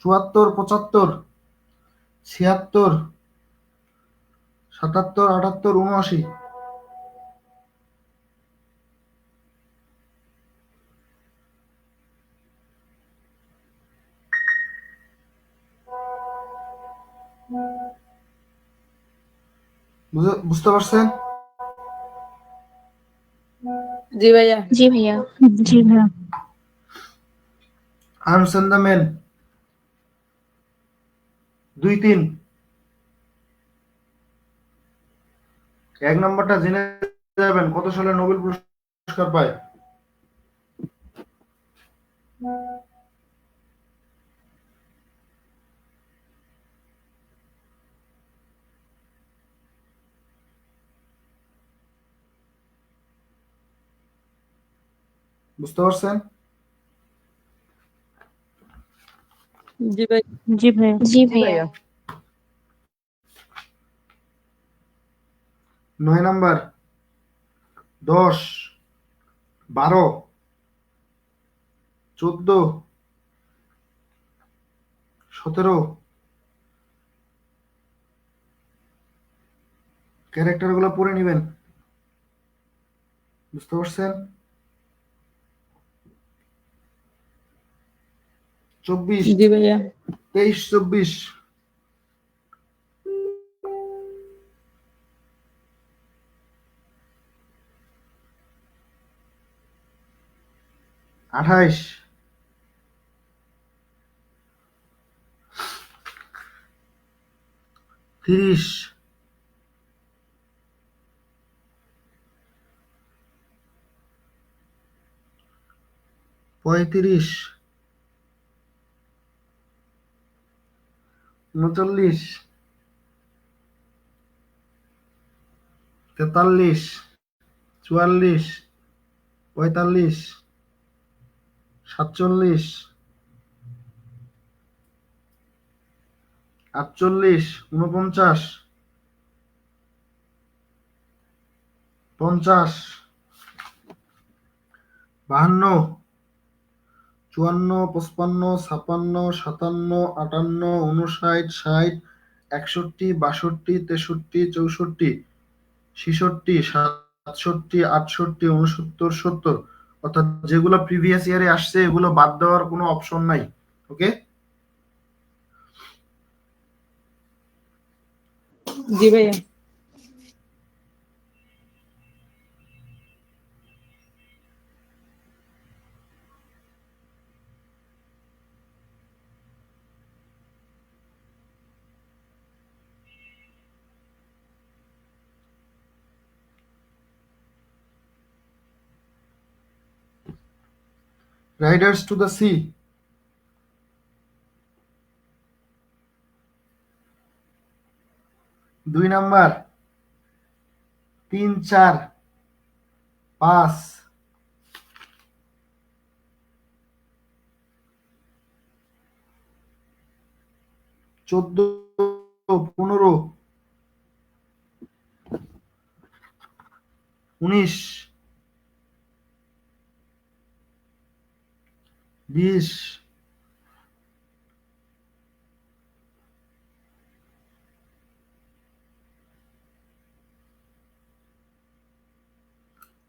76, 77, 78, 79। বুঝতে পারছেন? জি ভাইয়া। জি ভাইয়া। জি ভাইয়া। Arms and the main 2, 3। 1 নম্বরটা জেনে যাবেন, কত সালে নোবেল পুরস্কার পায়? বুঝতে পারছেন? জি ভাই। জি ভাইয়া। জি জি ভাইয়া। ভাইয়া। 9 নাম্বার, 10, 12, 14, 17। ক্যারেক্টার গুলো পড়ে নিবেন। বুঝতে পারছেন? 24, জি ভাইয়া। 23, 24, 28, 30, 35, 39, 43, 44, 45, 47, 48, 49, 50, 52, 54, 55, 56, 57, 58, 59, 60, 61, 62, 63, 64, 66, 67, 68, 69, 70। অর্থাৎ যেগুলো প্রিভিয়াস ইয়ারে আসছে এগুলো বাদ দেওয়ার কোনো অপশন নাই। ওকে, জি ভাইয়া। Riders to the sea, 2 number, 3, 4, 5, 14, 15, 19, 20,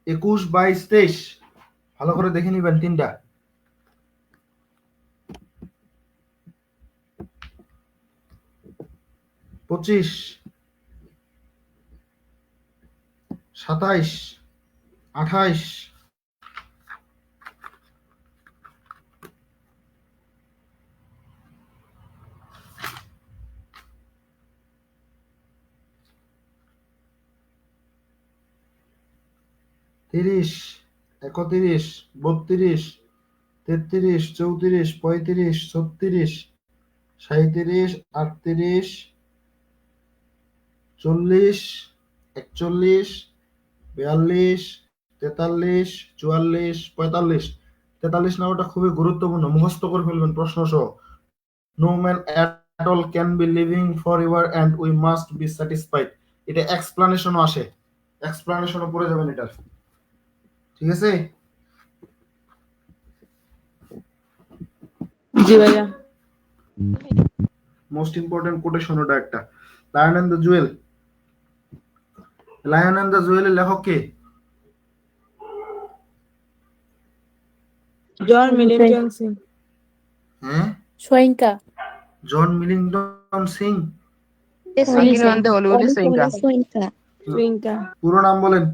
21, 22, 23। ভালো করে দেখে নিবেন তিনটা। 25, 27, 28, 30, 31, 32, 33, 34, 35, 36, 37, 38, 40, 41, 42, 43, 44, 45। 43 নাম্বারটা খুবই গুরুত্বপূর্ণ, মুখস্থ করে ফেলবেন প্রশ্ন সহ। No man at all can be living forever and we must be satisfied. এটা এক্সপ্লানেশনও আসে, এক্সপ্লানেশনও পড়ে যাবেন এটার। ঠিক আছে? জি ভাইয়া। মোস্ট ইম্পর্টেন্ট কোটেশন ওটা একটা। Lion and the jewel, lion and the জুয়েলের লেখক কে? জন মিলিংটন সিং। হ্যাঁ, সোয়েঙ্কা। জন মিলিংটন Singh. Again, one the Hollywood is Soyinka. সোয়েঙ্কা। পুরো নাম বলেন।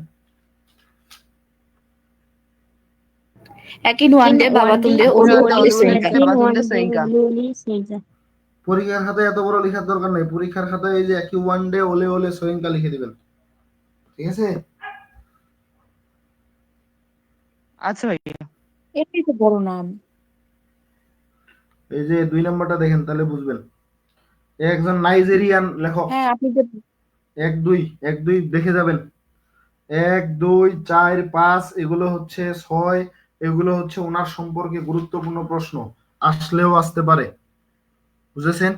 একই ওয়ানডে বাবাতুন্ডে ওলুওলে সোয়েঙ্কা। Babatunde Soyinka. পরীক্ষার খাতায় এত বড় লেখার দরকার নেই, পরীক্ষার খাতায় এই যে একই ওয়ান ডে ওলে ওলে সোয়েঙ্কা লিখে দিবেন। ঠিক আছে? আচ্ছা ভাইয়া। এটাই তো বড় নাম। এই যে 2 নাম্বারটা দেখেন তাহলে বুঝবেন। একজন নাইজেরিয়ান লেখক। হ্যাঁ আপনি যে 1, 2 দেখে যাবেন। 1, 2, 4, 5 এগুলো হচ্ছে 6, এগুলো হচ্ছে ওনার সম্পর্কে গুরুত্বপূর্ণ প্রশ্ন, আসলেও আসতে পারে। বুঝেছেন?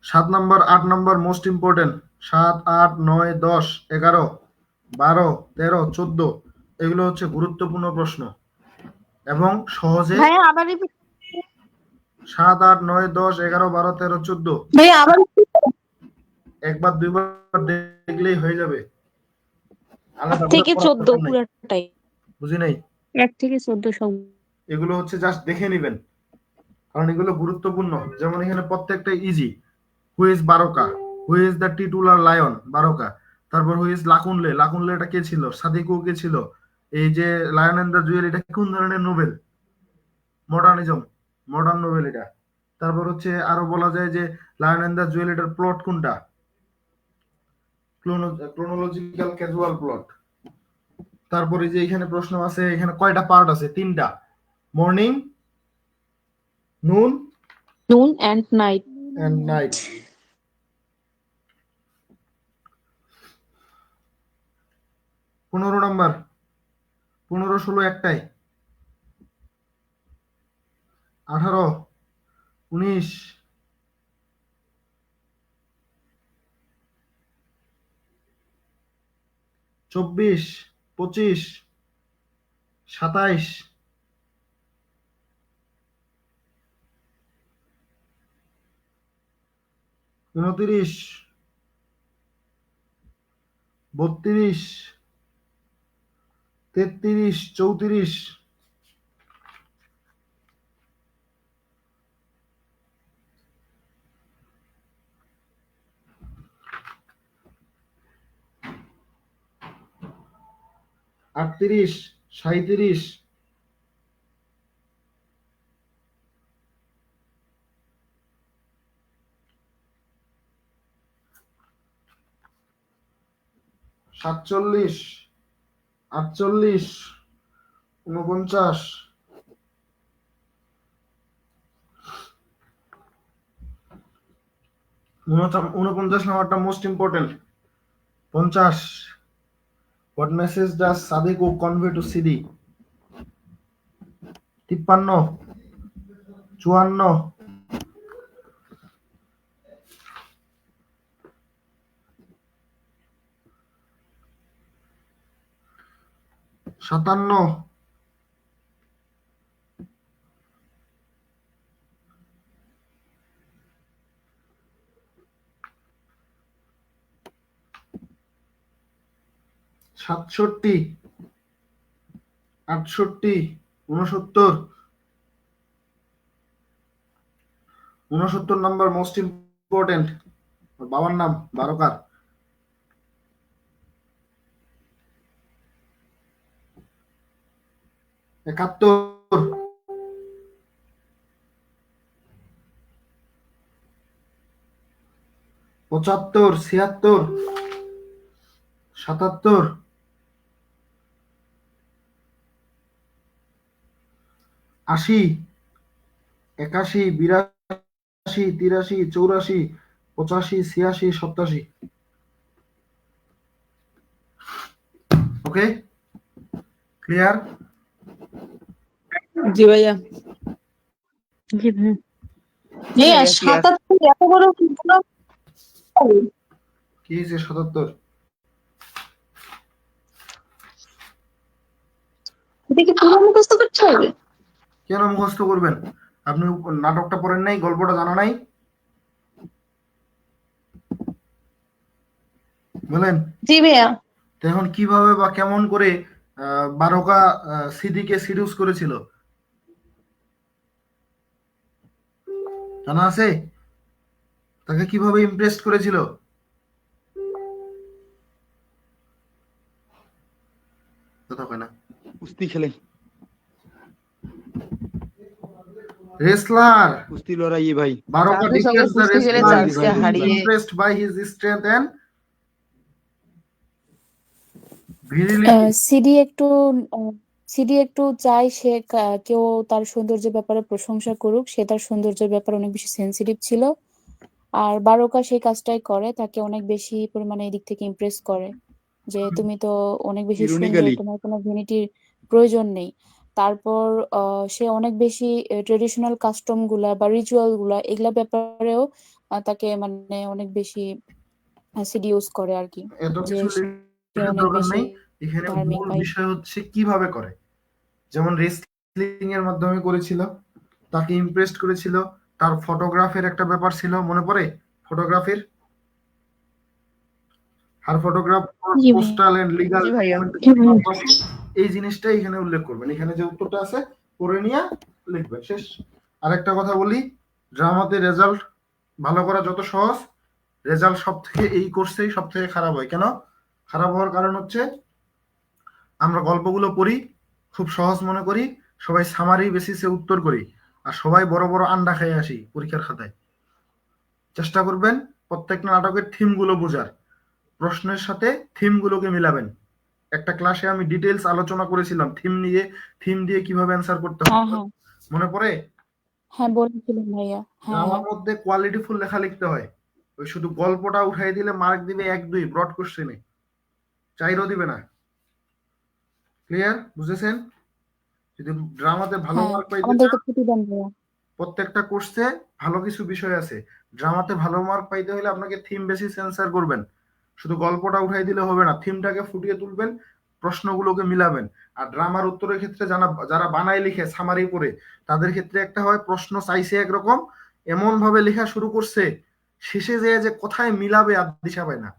7 নাম্বার 8 নাম্বার মোস্ট ইম্পর্টেন্ট। 7, 8, 9, 10, 11, 12, 13, 14 এগুলো হচ্ছে গুরুত্বপূর্ণ প্রশ্ন এবং সহজে। ভাইয়া আবার রিপিট। 7, 8, 9, 10, 11, 12, 13, 14 ভাইয়া আবার একবার দুইবার দেখলেই হয়ে যাবে, আলাদা করে থেকে পড়ার 14 দরকার নাই। পুরাটাই। বুঝি নাই? 1 থেকে 14 সব। এগুলো হচ্ছে জাস্ট দেখে নেবেন, কারণ এগুলো গুরুত্বপূর্ণ। যেমন এখানে প্রত্যেকটা easy. Who is Baroka, who is the titular lion, Baroka. তারপর হু ইজ লাকুনলে, লাকুনলে এটা কে ছিল? সাদিকু কে ছিল? এই যে লায়ন এন্ড দ্য জুয়েল এটা কোন ধরনের নোবেল? মডার্নিজম, মডার্ন নোবেল এটা। তারপর হচ্ছে আরো বলা যায় যে লায়ন এন্ড দ্য জুয়েল এটার প্লট কোনটা? Chronological casual plot. তারপরে যে এখানে প্রশ্ন আছে, এখানে কয়টা পার্ট আছে? 3টা, morning, noon noon and night. And night. 15 number, 15, 16 একটাই। 18, 19, 24, 25, 27, 29, 32, 33, 34, 38, 37, 47, 48, 49, 49 নাম্বারটা most important. 50, what message does Sadeku convey to Sidi? 53, 54, 57, 67, 68, 69, 69 number most important. বাবার নাম বারকার। 71, 75, 76, 77, 80, 81, 82, 83, 84, 85, 86, 87। ওকে, ক্লিয়ার? জি ভাইয়া। জি ভাই। ভাইয়া ভাইয়া ক্লিয়ার। 77 এত বড় কি বলো? কি হয়েছে 77? এটা কি পুরো মুখস্থ করতে হবে? কেন মুখস্থ করবেন? আপনি নাটকটা পড়েন নাই, গল্পটা জানা নাই? বলেন। জি ভাইয়া। তো এখন কিভাবে বা কেমন করে বারকা সিদিকে সিডিউস করেছিল জানা আছে? তাকে কিভাবে ইমপ্রেস করেছিল? কথা কয় না। কুস্তি খেলে, রেসলার কুস্তি লড়াইয়ে ভাই। বারকা চার্লসের সঙ্গে ডিফিটস দ্য কুস্তি খেলে রেসলার চার্লসকে হারিয়ে impressed by his strength and virility. CD একটু চাই সে কেউ তার সৌন্দর্যের ব্যাপারে প্রশংসা করুক, সে তার সৌন্দর্যের ব্যাপারে অনেক বেশি সেন্সিটিভ ছিল। আর বারকা সেই কাজটাই করে, তাকে অনেক বেশি পরিমাণে এই দিক থেকে ইমপ্রেস করে যে তুমি তো অনেক বেশি সুন্দর, ইরোনিক্যালি তোমার কোনো ভ্যানিটির প্রয়োজন নেই। তারপর সে অনেক বেশি ট্রেডিশনাল কাস্টম গুলা বা রিচুয়াল গুলা এগুলা ব্যাপারেও তাকে মানে অনেক বেশি সিডিউস করে আর কি, এত যে কিছু সে লেখার অনেক দরকার বেশি নেই, এখানে ধার্মিক মূল বা বিষয় হচ্ছে কিভাবে করে। যেমন রেসলিং এর মাধ্যমে করেছিল, তাকে ইমপ্রেসড করেছিল। তার ফটোগ্রাফের একটা ব্যাপার ছিল, মনে পড়ে? ফটোগ্রাফির আর ফটোগ্রাফ জি ভাইয়া। পোস্টাল এন্ড লিগ্যাল জি ভাইয়া। এই জিনিসটাই এখানে উল্লেখ করবেন। এখানে যে উত্তরটা আছে পড়ে নিয়ে লিখবেন, শেষ। আরেকটা কথা বলি, ড্রামাতে রেজাল্ট ভালো করা যত সহজ, রেজাল্ট সব থেকে এই কোর্সেই সব থেকে খারাপ হয়। কেন খারাপ হওয়ার কারণ হচ্ছে আমরা গল্পগুলো পড়ি, খুব সহজ মনে করি, সবাই সামারি বেসিসে উত্তর করি, আর সবাই বড় বড় আন্ডা খেয়ে আসি পরীক্ষার খাতায়। চেষ্টা করবেন প্রত্যেকটা নাটকের থিমগুলো বোঝার, প্রশ্নের সাথে থিমগুলোকে মিলাবেন। একটা ক্লাসে আমি ডিটেলস আলোচনা করেছিলাম থিম দিয়ে কিভাবে অ্যান্সার করতে হ্যাঁ হবে, হ্যাঁ মনে পড়ে? হ্যাঁ বলেছিলেন ভাইয়া। হ্যাঁ আমার হ্যাঁ মধ্যে কোয়ালিটিফুল লেখা লিখতে হয়। ওই শুধু গল্পটা উঠাই দিলে মার্ক দিবে 1-2 ব্রড কোশ্চেনে, চাইরও দিবে না। ক্লিয়ার? বুঝেছেন? যদি ড্রামাতে ভালো হ্যাঁ মার্ক পাইতে চান, আমাদেরকে ছুটি দেন ভাইয়া। প্রত্যেকটা কোর্সে ভালো কিছু বিষয় আছে। ড্রামাতে ভালো মার্ক পাইতে হলে আপনাকে থিম বেসিস অ্যান্সার করবেন। শুধু গল্পটা উঠাই দিলে হবে না, থিমটাকে ফুটিয়ে তুলবেন, প্রশ্নগুলোকে মিলাবেন। আর ড্রামার উত্তরের ক্ষেত্রে যারা বানায় লিখে সামারি করে, তাদের ক্ষেত্রে একটা হয় প্রশ্ন চাইছে একরকম, এমন ভাবে লেখা শুরু করছে, শেষে যে কোথায় মিলাবে আর দিশা পায় না।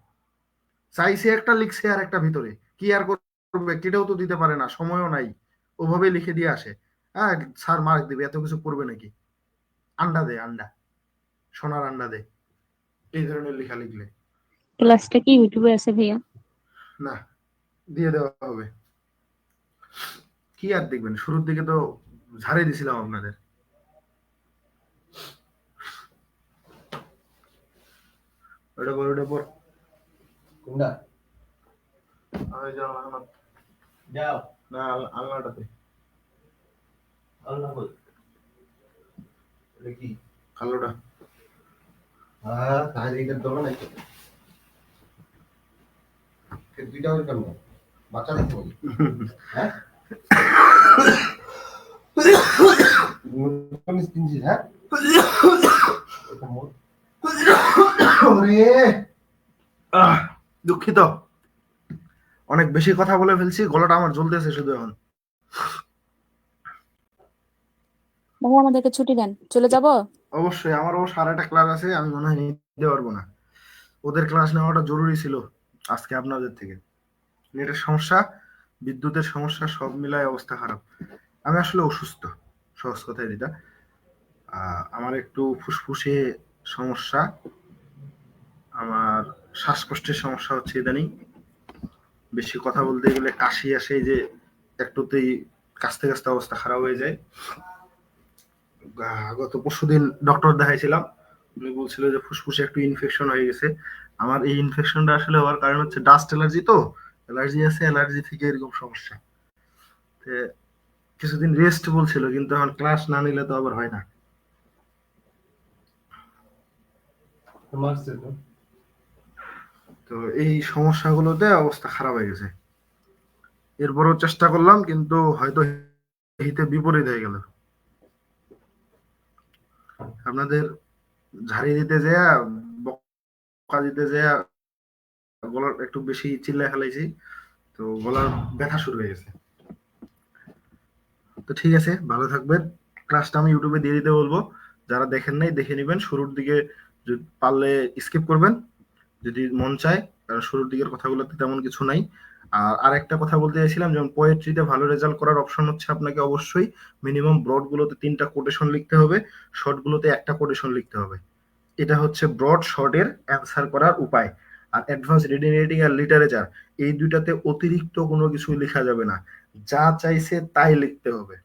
চাইছে একটা, লিখছে আর একটা ভিতরে, কি আর করবে, কেটেও তো দিতে পারে না, সময়ও নাই, ওভাবে লিখে দিয়ে আসে। হ্যাঁ স্যার মার্ক দিবে, এত কিছু করবে নাকি? আন্ডা দে, আন্ডা, সোনার আন্ডা দে, এই ধরনের লেখা লিখলে। ক্লাসটা কি ইউটিউবে আছে ভাইয়া? না, দিয়ে দেওয়া হবে। কি আর দেখবেন, শুরুর দিকে তো ঝাড়ে দিছিলাম আপনাদের। ওটা পর, ওটা পর। কোনটা? ওই যাও আলমার, যাও না আলমাটাতে। আল্লাহ বল। এটা কি? কালোটা। হ্যাঁ, তাহলে এটার দোকান আছে। দুইটা করে কেন? বাচ্চা দেখতে বলি। হ্যাঁ? কিনছিস, হ্যাঁ? এটা মোর। ওরে, দুঃখিত, অনেক বেশি কথা বলে ফেলছি, গলাটা আমার জ্বলতেছে শুধু এখন। ভাইয়া আমাদেরকে ছুটি দেন, চলে যাব। অবশ্যই, আমারও 8:30 ক্লাস আছে, আমি মনে হয় নিতে পারবো না। ওদের ক্লাস নেওয়াটা জরুরি ছিল আজকে আপনাদের থেকে। নেটের সমস্যা, বিদ্যুতের সমস্যা, সব মিলায় অবস্থা খারাপ। আমি আসলে অসুস্থ, সহজ কথাই যেটা। আমার একটু ফুসফুসে সমস্যা, আমার শ্বাসকষ্টের সমস্যা হচ্ছে ইদানিং। বেশি কথা বলতে গেলে কাশি আসে, যে একটুতেই কাশতে কাশতে অবস্থা খারাপ হয়ে যায়। গত পরশুদিন ডক্টর দেখাইছিলাম, উনি বলছিল যে ফুসফুসে একটু ইনফেকশন হয়ে গেছে। আমার এই ইনফেকশনটা আসলে হওয়ার কারণ হচ্ছে ডাস্ট অ্যালার্জি, তো অ্যালার্জি আছে, অ্যালার্জি থেকে এরকম সমস্যা। কিছুদিন রেস্ট বলছিল, কিন্তু এখন ক্লাস না নিলে তো আবার হয় না। তো এই সমস্যাগুলোতে অবস্থা খারাপ হয়ে গেছে। এরপরও চেষ্টা করলাম, কিন্তু হয়তো হিতে বিপরীত হয়ে গেল। আপনাদের ঝাড়ি দিতে যেয়া, বকা দিতে যেয়া গলার একটু বেশি চিল্লায় ফেলাইছি, তো গলার ব্যথা শুরু হয়ে গেছে। তো ঠিক আছে, ভালো থাকবেন। ক্লাসটা আমি ইউটিউবে দিয়ে দিতে বলবো, যারা দেখেন নাই দেখে নেবেন। শুরুর দিকে পারলে স্কিপ করবেন যদি মন চায়, কারণ শুরুর দিকের কথাগুলোতে তেমন কিছু নাই। আর আরেকটা কথা বলতে চাইছিলাম, যেমন পোয়েট্রিতে ভালো রেজাল্ট করার অপশন হচ্ছে আপনাকে অবশ্যই মিনিমাম ব্রড গুলোতে 3টা কোটেশন লিখতে হবে, শর্ট গুলোতে 1টা কোটেশন লিখতে হবে। এটা হচ্ছে ব্রড শর্টের অ্যান্সার করার উপায়। আর অ্যাডভান্স রিডিং রেটিং আর লিটারেচার, এই দুইটাতে অতিরিক্ত কোনো কিছু লেখা যাবে না, যা চাইছে তাই লিখতে হবে।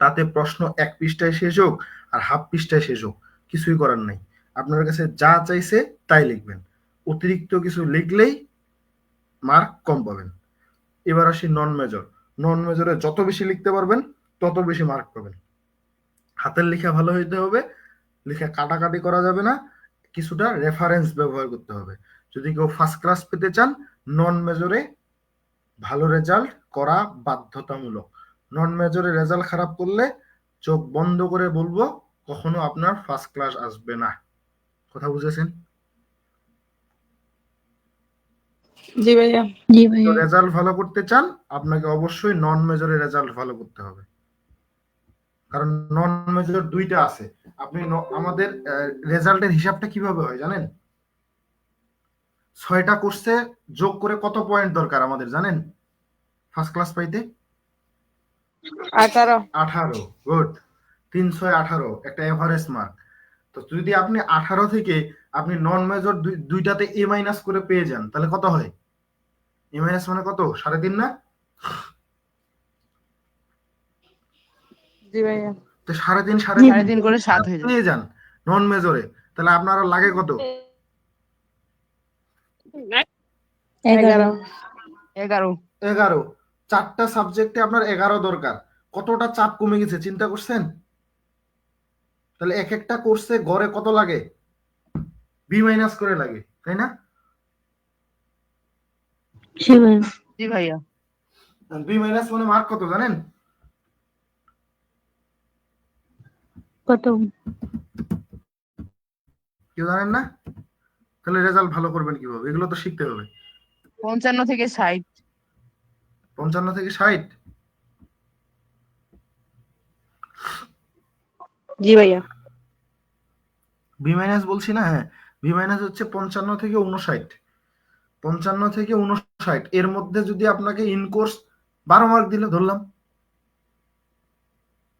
তাতে প্রশ্ন 1 পৃষ্ঠায় শেষ হোক আর হাফ পৃষ্ঠায় শেষ হোক, কিছুই করার নাই। আপনার কাছে যা চাইছে তাই লিখবেন, অতিরিক্ত কিছু লিখলেই মার্ক কম পাবেন। এবার আসি নন মেজর। নন মেজরে যত বেশি লিখতে পারবেন তত বেশি মার্ক পাবেন। হাতের লেখা ভালো হইতে হবে, লেখা কাটাকাটি করা যাবে না, কিছুটা রেফারেন্স ব্যবহার করতে হবে। যদি কেউ ফার্স্ট ক্লাস পেতে চান, নন মেজরে ভালো রেজাল্ট করা বাধ্যতামূলক। নন মেজরে রেজাল্ট খারাপ করলে চোখ বন্ধ করে বলবো, কখনো আপনার ফার্স্ট ক্লাস আসবে না। কথা বুঝেছেন? জি ভাইয়া। জি ভাইয়া। রেজাল্ট ভালো করতে চান, আপনাকে অবশ্যই নন মেজরে রেজাল্ট ভালো করতে হবে, কারণ নন মেজর 2টা আছে। আপনি আমাদের রেজাল্টের হিসাবটা কিভাবে হয় জানেন? 6টা কোর্সে যোগ করে কত পয়েন্ট দরকার আমাদের জানেন ফার্স্ট ক্লাস পাইতে? 18। 18। গুড। 318 একটা এভারেজ মার্ক। তো যদি আপনি 18 থেকে আপনি নন মেজর দুইটাতে এ মাইনাস করে পেয়ে যান, তাহলে কত হয়? এ মাইনাস মানে কত? 3.5 না? জি ভাইয়া। তো 3.5 3.5 করে 7 হয়ে যায়। পেয়ে যান নন মেজরে, তাহলে আপনার আর লাগে কত? 11। 11। 4টা সাবজেক্টে আপনার 11 দরকার। কতটা চাপ কমে গেছে চিন্তা করছেন? তাহলে এক একটা কোর্সে গড়ে কত লাগে? বি মাইনাস করে লাগে, তাই না? জি ভাইয়া। বি মাইনাস মানে মার্ক কত জানেন? কত? কেউ জানেন না? তাহলে রেজাল্ট ভালো করবেন কিভাবে? এগুলো তো শিখতে হবে। 55 থেকে 60। 55 থেকে 60? জি ভাইয়া। বি মাইনাস বলছি না? হ্যাঁ, বি মাইনাস হচ্ছে 55 থেকে 59। 55 থেকে 59 এর মধ্যে যদি আপনাকে ইন কোর্স 12 মার্ক দিল,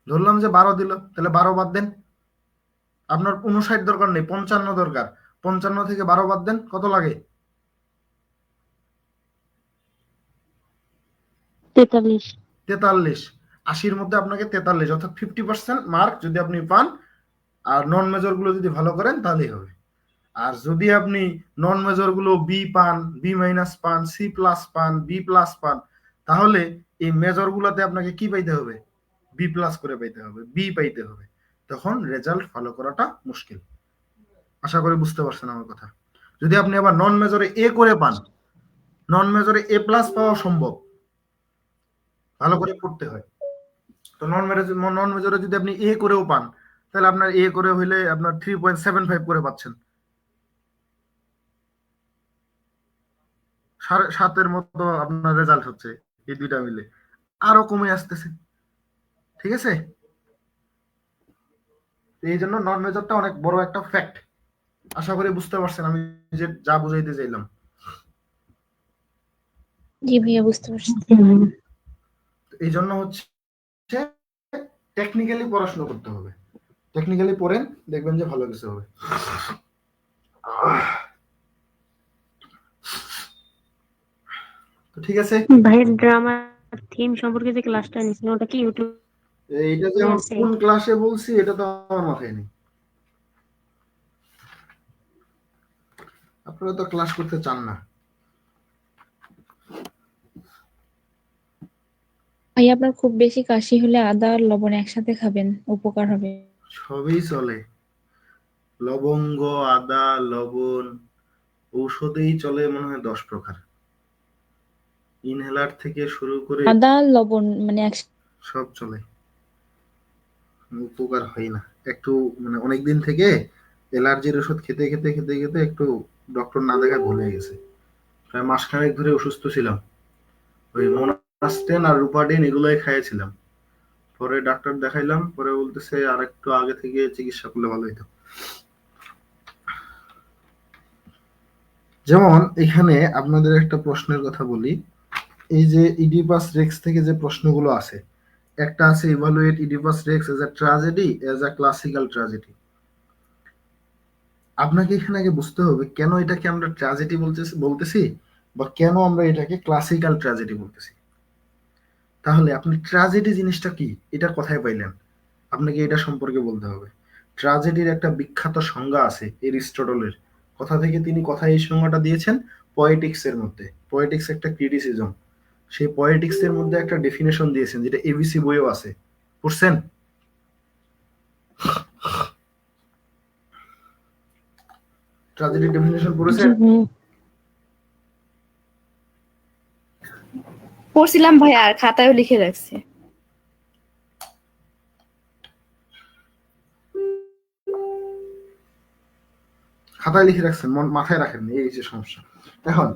ধরলাম যে 12 দিল, তাহলে 12 বাদ দেন। আপনার 59 দরকার নেই, 55 দরকার। 55 থেকে 12 বাদ দেন, কত লাগে? 43। 43, 80-র মধ্যে আপনাকে 43 অর্থাৎ 50% মার্ক যদি আপনি পান, আর নন মেজর গুলো যদি ভালো করেন তাহলেই হবে। আর যদি আপনি নন মেজর গুলো বি পান, বি মাইনাস পান, সি প্লাস পান, বি প্লাস পান, তাহলে এই মেজর গুলাতে আপনাকে কি পাইতে হবে? বি প্লাস করে পাইতে হবে, বি পাইতে হবে। তখন রেজাল্ট ফলো করাটা মুশকিল। আশা করি বুঝতে পারছেন আমার কথা। যদি আপনি আবার নন মেজরে এ করে পান, নন মেজরে এ প্লাস পাওয়া সম্ভব, ভালো করে পড়তে হয়। তো নন মেজরে যদি আপনি এ করেও পান, তাহলে আপনার এ করে হইলে আপনার 3.75 করে পাচ্ছেন, 7.5-এর মতো আপনার রেজাল্ট হচ্ছে এই দুইটা মিলে, আরো কমে আসতেছে। ঠিক আছে, এই জন্য নন মেজরটা অনেক বড় একটা ফ্যাক্ট। আশা করি বুঝতে পারছেন আমি যে যা বুঝাইতে চাইলাম। জি ভাইয়া বুঝতে পারছি। এই জন্য হচ্ছে টেকনিক্যালি পড়াশোনা করতে হবে, টেকনিক্যালি পড়েন, দেখবেন যে ভালো কিছু হবে। তো ঠিক আছে ভাইয়ের ড্রামা থিম সম্পর্কে যে ক্লাসটা নিয়েছিল ওটা কি ইউটিউব এইটা যে আমি কোন ক্লাসে বলছি এটা তো আমার মাথায় নেই। আপনারা তো ক্লাস করতে চান না। ভাই আপনার খুব বেশি কাশি হলে আদা আর লবণ একসাথে খাবেন, উপকার হবে। সবই চলে, লবঙ্গ, আদা, লবণ, ঔষধেই চলে মনে হয় 10 প্রকার, ইনহেলার থেকে শুরু করে আদা আর লবণ মানে সব চলে, উপকার হয় না। একটু মানে অনেকদিন থেকে অ্যালার্জির ওষুধ খেতে খেতে খেতে খেতে একটু ডক্টর না দেখায় ভুলে গেছে। প্রায় মাসখানেক ধরে অসুস্থ ছিলাম, ওই মোনাস্টেন আর রুপাডিন এগুলোই খাইয়েছিলাম। পরে ডাক্তার দেখাইলাম, পরে বলতেছে আর একটু আগে থেকে চিকিৎসা করলে ভালো হতো। যেমন এখানে আপনাদের একটা প্রশ্নের কথা বলি, এই যে ইডিপাস রেক্স থেকে যে প্রশ্নগুলো আছে, একটা আছে evaluate Oedipus Rex as a tragedy as a classical tragedy. আপনাকে এখানে আগে বুঝতে হবে কেন এটাকে আমরা ট্র্যাজেডি বলতেছি বা কেন আমরা এটাকে ক্লাসিক্যাল ট্র্যাজেডি বলতেছি। তাহলে আপনি ট্র্যাজেডি জিনিসটা কি এটা কোথায় পাইলেন, আপনাকে এটা সম্পর্কে বলতে হবে। ট্র্যাজেডির একটা বিখ্যাত সংজ্ঞা আছে এরিস্টটলের, কথা থেকে তিনি কথা এই সংজ্ঞাটা দিয়েছেন পয়েটিক্স এর মধ্যে। পয়েটিক্স একটা ক্রিটিসিজম, সেই পয়েটিক্স এর মধ্যে একটা ডেফিনেশন দিয়েছেন যেটা এবিসি বইও আছে, পড়ছেন? ট্র্যাজেডি ডেফিনেশন পড়েছেন? পড়ছিলাম ভাই, আর খাতায়ও লিখে রাখছি। খাতায় লিখে রাখছেন, মাথায় রাখেন, এই যে সমস্যা। এখন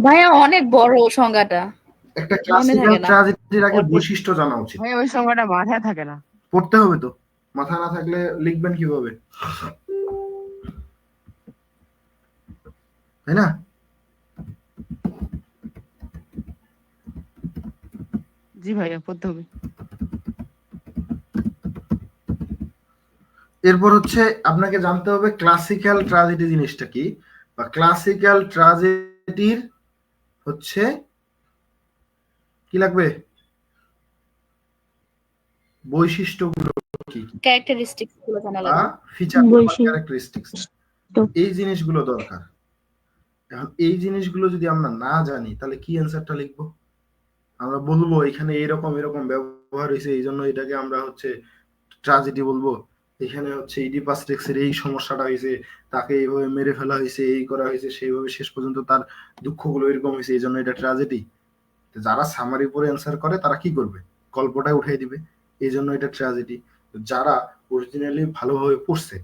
ভাইয়া অনেক বড় সংজ্ঞাটা, একটা ক্লাসিক্যাল ট্র্যাজেডির আগে বৈশিষ্ট্য জানা উচিত। ভাই ওই সংখ্যাটা মাথায় থাকে না, পড়তে হবে তো, মাথা না থাকলে লিখবেন কিভাবে, তাই না? জি ভাইয়া পড়তে হবে। এরপর হচ্ছে আপনাকে জানতে হবে ক্লাসিক্যাল ট্র্যাজেডি জিনিসটা কি, বা ক্লাসিক্যাল ট্র্যাজেডির হচ্ছে কি লাগবে, বৈশিষ্ট্যগুলো কি, ক্যারেক্টারিস্টিক্স গুলো জানা বা লাগবে, ফিচার বা ক্যারেক্টারিস্টিক্স, এই জিনিসগুলো দরকার। এখন এই জিনিসগুলো যদি আমরা না জানি তাহলে কি অ্যানসারটা লিখবো? আমরা বলবো এখানে এরকম এরকম ব্যবহার হয়েছে এই জন্য এটাকে আমরা হচ্ছে ট্র্যাজেডি বলবো, এখানে হচ্ছে ইডিপাস রেক্সের এই সমস্যাটা হয়েছে, তাকে এইভাবে মেরে ফেলা হয়েছে, এই করা হয়েছে, সেইভাবে শেষ পর্যন্ত তার দুঃখগুলো এরকম হয়েছে, এই জন্য এটা ট্র্যাজেডি। যারা সামারি পরে অ্যান্সার করে তারা কি করবে, গল্পটাই উঠাই দিবে, এই জন্য এটা ট্র্যাজেডি। যারা অরিজিনালি ভালোভাবে পড়ছে,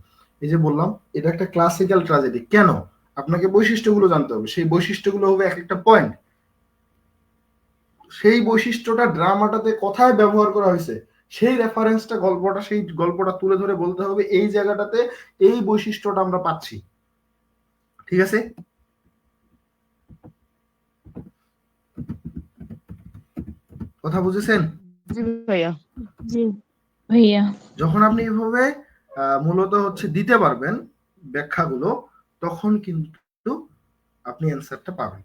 এই যে বললাম এটা একটা ক্লাসিক্যাল ট্র্যাজেডি, কেন আপনাকে বৈশিষ্ট্যগুলো জানতে হবে, সেই বৈশিষ্ট্যগুলো হবে এক একটা পয়েন্ট, সেই বৈশিষ্ট্যটা ড্রামাটাতে কোথায় ব্যবহার করা হয়েছে সেই রেফারেন্সটা সেই গল্পটা তুলে ধরে বলতে হবে এই জায়গাটাতে এই বৈশিষ্ট্যটা আমরা পাচ্ছি। ঠিক আছে, কথা বুঝেছেন? জি ভাইয়া। জি ভাইয়া। যখন আপনি এভাবে মূলত হচ্ছে দিতে পারবেন ব্যাখ্যাগুলো, তখন কিন্তু আপনি অ্যান্সারটা পাবেন।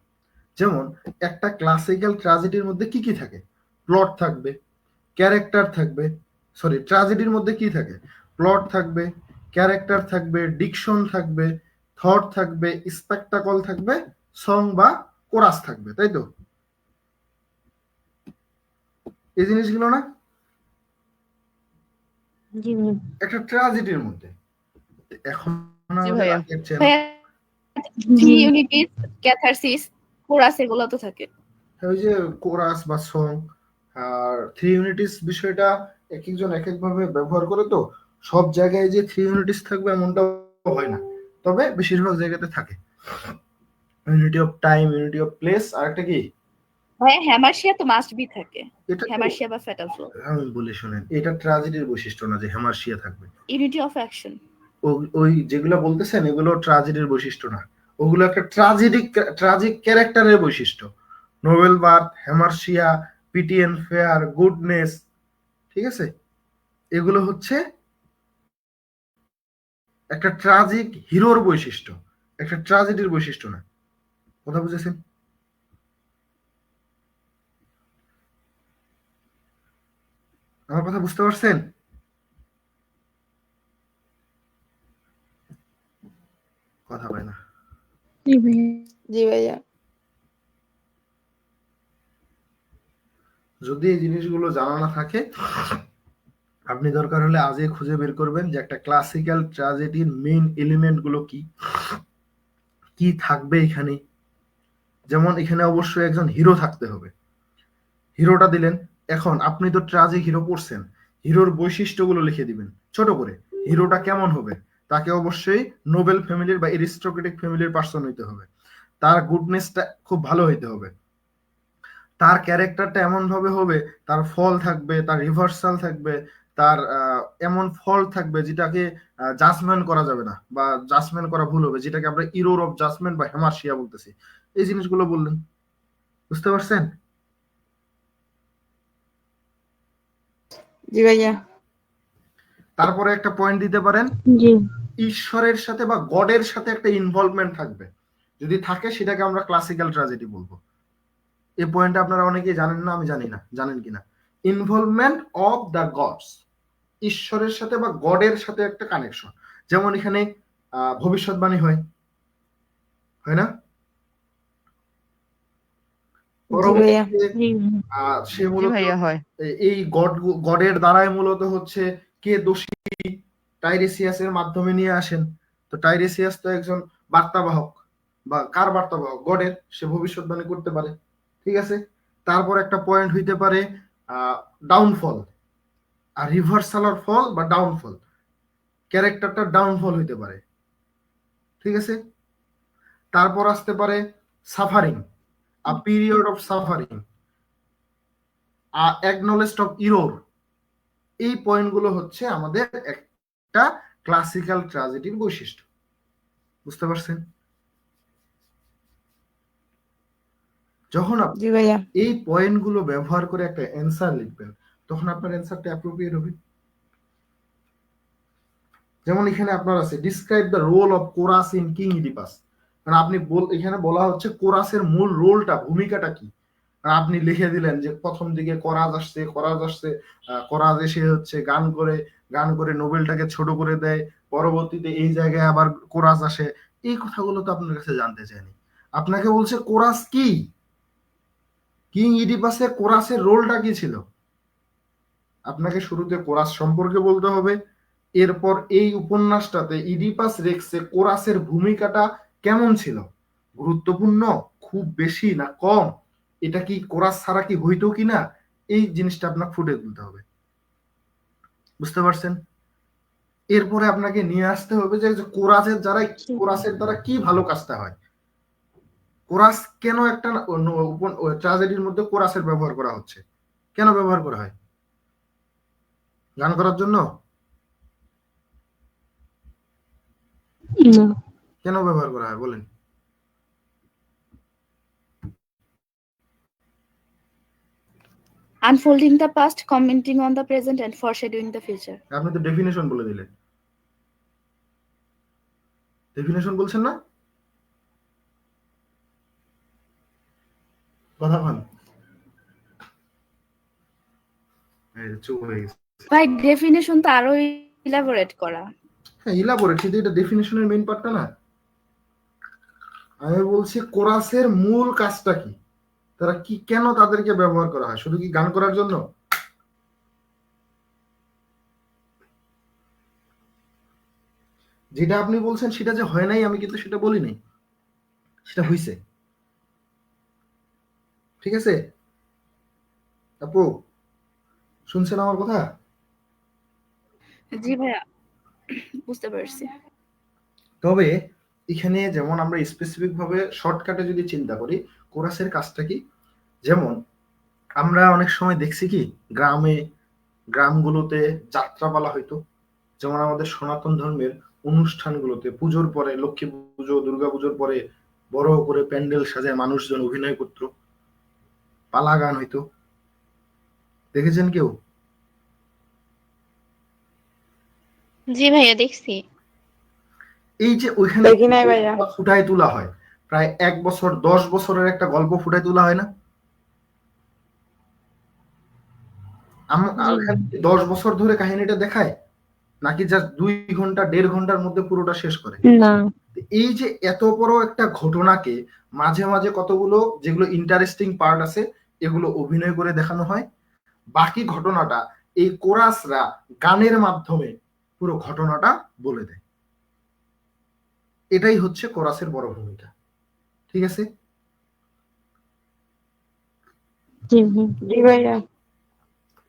যেমন একটা ক্লাসিক্যাল ট্র্যাজেডির মধ্যে কি কি থাকে, প্লট থাকবে, ক্যারেক্টার থাকবে, সরি ট্র্যাজেডির মধ্যে কি থাকে, প্লট থাকবে, ক্যারেক্টার থাকবে, ডিকশন থাকবে, থট থাকবে, স্পেকটাকল থাকবে, সং বা কোরাস থাকবে, তাই তো? এই জিনিসগুলো না একটা ট্র্যাজেডির মধ্যে। এখন জি আমাদের ভাইয়া। আগের চ্যানেল ভাইয়া 3 ইউনিটিস, ক্যাথারসিস, কোরাস এগুলো তো থাকে। ওই যে কোরাস বা সং আর 3 ইউনিটিস বিষয়টা এক একজন এক এক ভাবে ব্যবহার করে, তো সব জায়গায় যে 3 ইউনিটিস থাকবে এমনটা হয় না, তবে বেশিরভাগ জায়গাতে থাকে। Unity of time, unity of place, আর একটা কি ভাইয়া হ্যামার্শিয়া তো মাস্ট বি থাকে, এটা তো হ্যামার্শিয়া বা ফ্যাটাল ফ্লো। আমি বলি শুনেন, এটা ট্র্যাজেডির বৈশিষ্ট্য না যে হেমার্শিয়া থাকবে। Unity of action. ওই যেগুলো বলতেছেন এগুলো ট্র্যাজেডির বৈশিষ্ট্য না, ওগুলো একটা ট্রাজিক ক্যারেক্টারের বৈশিষ্ট্য। নোবেল বার্থ, হেমার্শিয়া, পিটিএন ফেয়ার, গুডনেস, ঠিক আছে, এগুলো হচ্ছে একটা ট্রাজিক হিরোর বৈশিষ্ট্য, একটা ট্রাজেডির বৈশিষ্ট্য না। কথা বুঝেছেন? আমার কথা বুঝতে পারছেন? কথা পায় না। জি ভাইয়া। যদি এই জিনিসগুলো জানা না থাকে, আপনি দরকার হলে আজই খুঁজে বের করবেন যে একটা ক্লাসিক্যাল ট্র্যাজেডির মেইন এলিমেন্ট গুলো কি কি থাকবে এখানে। যেমন এখানে অবশ্যই একজন হিরো থাকতে হবে, হিরোটা দিলেন। এখন আপনি তো ট্র্যাজিক হিরো পড়ছেন, হিরোর বৈশিষ্ট্যগুলো লিখে দিবেন ছোট করে। হিরোটা কেমন হবে? তাকে অবশ্যই নোবেল ফ্যামিলির বা এরিস্টোক্রেটিক ফ্যামিলির পার্সন হইতে হবে, তার গুডনেসটা খুব ভালো হইতে হবে, তার ক্যারেক্টারটা এমন ভাবে হবে, তার ফল থাকবে, তার রিভার্সাল থাকবে, তার এমন ফল থাকবে যেটাকে জাজমেন্ট করা যাবে না, বা জাজমেন্ট করা ভুল হবে, যেটাকে আমরা ইরোর অফ জাজমেন্ট বা হেমার্শিয়া বলতেছি। এই জিনিসগুলো বললেন, বুঝতে পারছেন? জি ভাইয়া। তারপরে একটা পয়েন্ট দিতে পারেন, জি ঈশ্বরের সাথে বা গডের সাথে একটা ইনভলভমেন্ট থাকবে, যদি থাকে সেটাকে আমরা ক্লাসিক্যাল ট্র্যাজেডি বলবো। এই পয়েন্ট আপনারা অনেকেই জানেন না, আমি জানি না, জানেন কিনা? ইনভলভমেন্ট অফ দ্য গডস, ঈশ্বরের সাথে বা গডের সাথে একটা কানেকশন। যেমন এখানে ভবিষ্যৎবাণী হয়, হয় না? পরবর্তীতে সে জি মূলত ভাইয়া হয়। এই গডের দ্বারাই মূলত হচ্ছে কে দোষী টাইরেসিয়াসের মাধ্যমে নিয়ে আসেন। তো টাইরেসিয়াস তো একজন বার্তাবাহক, বা কার বার্তাবাহক? গডের, সে ভবিষ্যৎবাণী করতে পারে, ঠিক আছে। তারপর একটা পয়েন্ট হইতে পারে ডাউনফল, আর রিভার্সাল অর ফল বা ডাউনফল, ক্যারেক্টারটা ডাউনফল হইতে পারে, ঠিক আছে। তারপর আসতে পারে suffering, a period of suffering, acknowledged of error. এই পয়েন্টগুলো হচ্ছে আমাদের একটা ক্লাসিক্যাল ট্র্যাজেডির বৈশিষ্ট্য, বুঝতে পারছেন? যখন আপনি জি ভাইয়া। এই পয়েন্টগুলো ব্যবহার করে একটা অ্যান্সার লিখবেন, তখন আপনার অ্যান্সারটা অ্যাপ্রোপ্রিয়েট হবে। যেমন এখানে আপনার আছে describe the role of chorus in King Oedipus, মানে আপনি এখানে বলা হচ্ছে কোরাসের মূল রোলটা, ভূমিকাটা কি। আর আপনি লিখে দিলেন যে প্রথম দিকে করাজ আসছে, করাজ এসে হচ্ছে গান করে নোবেলটাকে ছোট করে দেয়, পরবর্তীতে এই জায়গায় আবার কোরাস আসে। এই কথাগুলো তো আপনার কাছে জানতে চাইনি, আপনাকে বলছে কোরাস কি, কিং ইডিপাসে কোরাসের রোলটা কি ছিল। আপনাকে শুরুতে কোরাস সম্পর্কে বলতে হবে, এরপর এই উপন্যাসটাতে ইডিপাস রেক্সে কোরাসের ভূমিকাটা কেমন ছিল, গুরুত্বপূর্ণ, খুব বেশি না কম, এটা কি কোরাস ছাড়া কি হইতো কিনা, এই জিনিসটা আপনার ফুটে তুলতে হবে, বুঝতে পারছেন? এরপরে আপনাকে নিয়ে আসতে হবে যে কোরাসের দ্বারা কি ভালো কাজটা হয়, কোরাস কেন একটা ট্র্যাজেডির মধ্যে কোরাসের ব্যবহার করা হচ্ছে, কেন ব্যবহার করা হয়? গান করার জন্য? কেন ব্যবহার করা হয় বলেন? Unfolding the past, commenting on the present, and foreshadowing the future. আপনি তো ডেফিনেশন বলে দিলেন, ডেফিনেশন বলছেন না, কথা বল। এই যে চুপ হয়ে গেছে। ভাই ডেফিনেশন তো আরো ইলাবোরেট করা। হ্যাঁ ইলাবোরেট, কিন্তু এটা ডেফিনেশনের মেইন পার্টটা না। আমি বলছি কোরাসের মূল কাজটা কি, তারা কি, কেন তাদেরকে ব্যবহার করা হয়? শুধু কি গান করার জন্য? যেটা আপনি বলছেন সেটা যে হয় নাই, আমি কিন্তু সেটা বলি নাই, সেটা হইছে। ঠিক আছে আপু, শুনছেন আমার কথা? জি ভাইয়া, বুঝতে পারছি। তবে এখানে যেমন আমরা স্পেসিফিক ভাবে শর্টকাটে যদি চিন্তা করি, কোরাসের কাজটা কি, যেমন আমরা অনেক সময় দেখছি কি গ্রামগুলোতে যাত্রাপালা হইতো, যেমন আমাদের সনাতন ধর্মের অনুষ্ঠানগুলোতে পুজোর পরে, লক্ষ্মী পুজো, দুর্গা পুজোর পরে বড় করে প্যান্ডেল সাজায় মানুষজন অভিনয় করত, পালা গান হইতো, দেখেছেন কেউ? জি ভাইয়া দেখছি। এই যে ওইখানে দেখি নাই ভাইয়া। ফুটায় তোলা হয়, প্রায় 1 বছর 10 বছরের একটা গল্প ফুটায় তোলা হয় না? ওখানে 10 বছর ধরে কাহিনীটা দেখায়, নাকি জাস্ট 2 ঘন্টা 1.5 ঘন্টার মধ্যে পুরোটা শেষ করে? না। এই যে এত বড় একটা ঘটনাকে মাঝে মাঝে কতগুলো যেগুলো ইন্টারেস্টিং পার্ট আছে এগুলো অভিনয় করে দেখানো হয়, বাকি ঘটনাটা এই কোরাসরা গানের মাধ্যমে পুরো ঘটনাটা বলে দেয়। এটাই হচ্ছে কোরাসের বড় ভূমিকা। ঠিক আছে? জি ভাইয়া।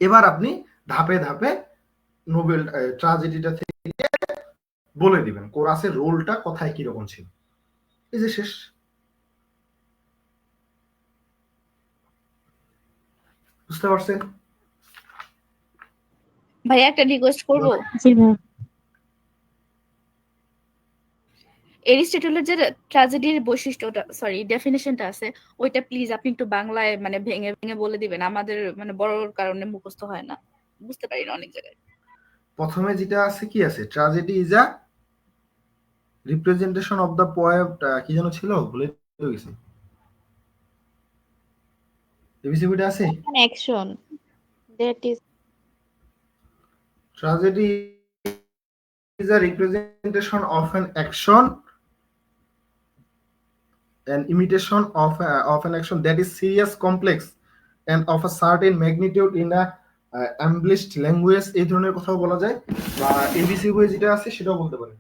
এবার আপনি ধাপে ধাপে নোবেল ট্রাজেডিটা থেকে বলে দিবেন কোরাসের রোলটা কোথায় কিরকম ছিল। এই যে শেষ। বুঝতে পারছেন? ভাইয়া একটা রিকোয়েস্ট করবো, জি ভাইয়া। এরিস্টটলের যে ট্র্যাজেডির বৈশিষ্ট্যটা, সরি ডেফিনেশনটা আছে, ওইটা প্লিজ আপনি একটু বাংলায় মানে ভেঙে ভেঙে বলে দিবেন, আমাদের মানে বড় কারণে মুখস্থ হয় না, বুঝতে পারি না অনেক জায়গায়। প্রথমে যেটা আছে কি আছে, tragedy is a representation of the poet, কি যেন ছিল, ভুলে গেছি, এবিসিবিটা আছে। An action that is Tragedy is a representation of an action, an imitation of an action that is serious, complex, and of a certain magnitude in a embellished language। এই ধরনের কথাও বলা যায়, বা এবিসি বই যেটা আছে সেটাও বলতে পারে,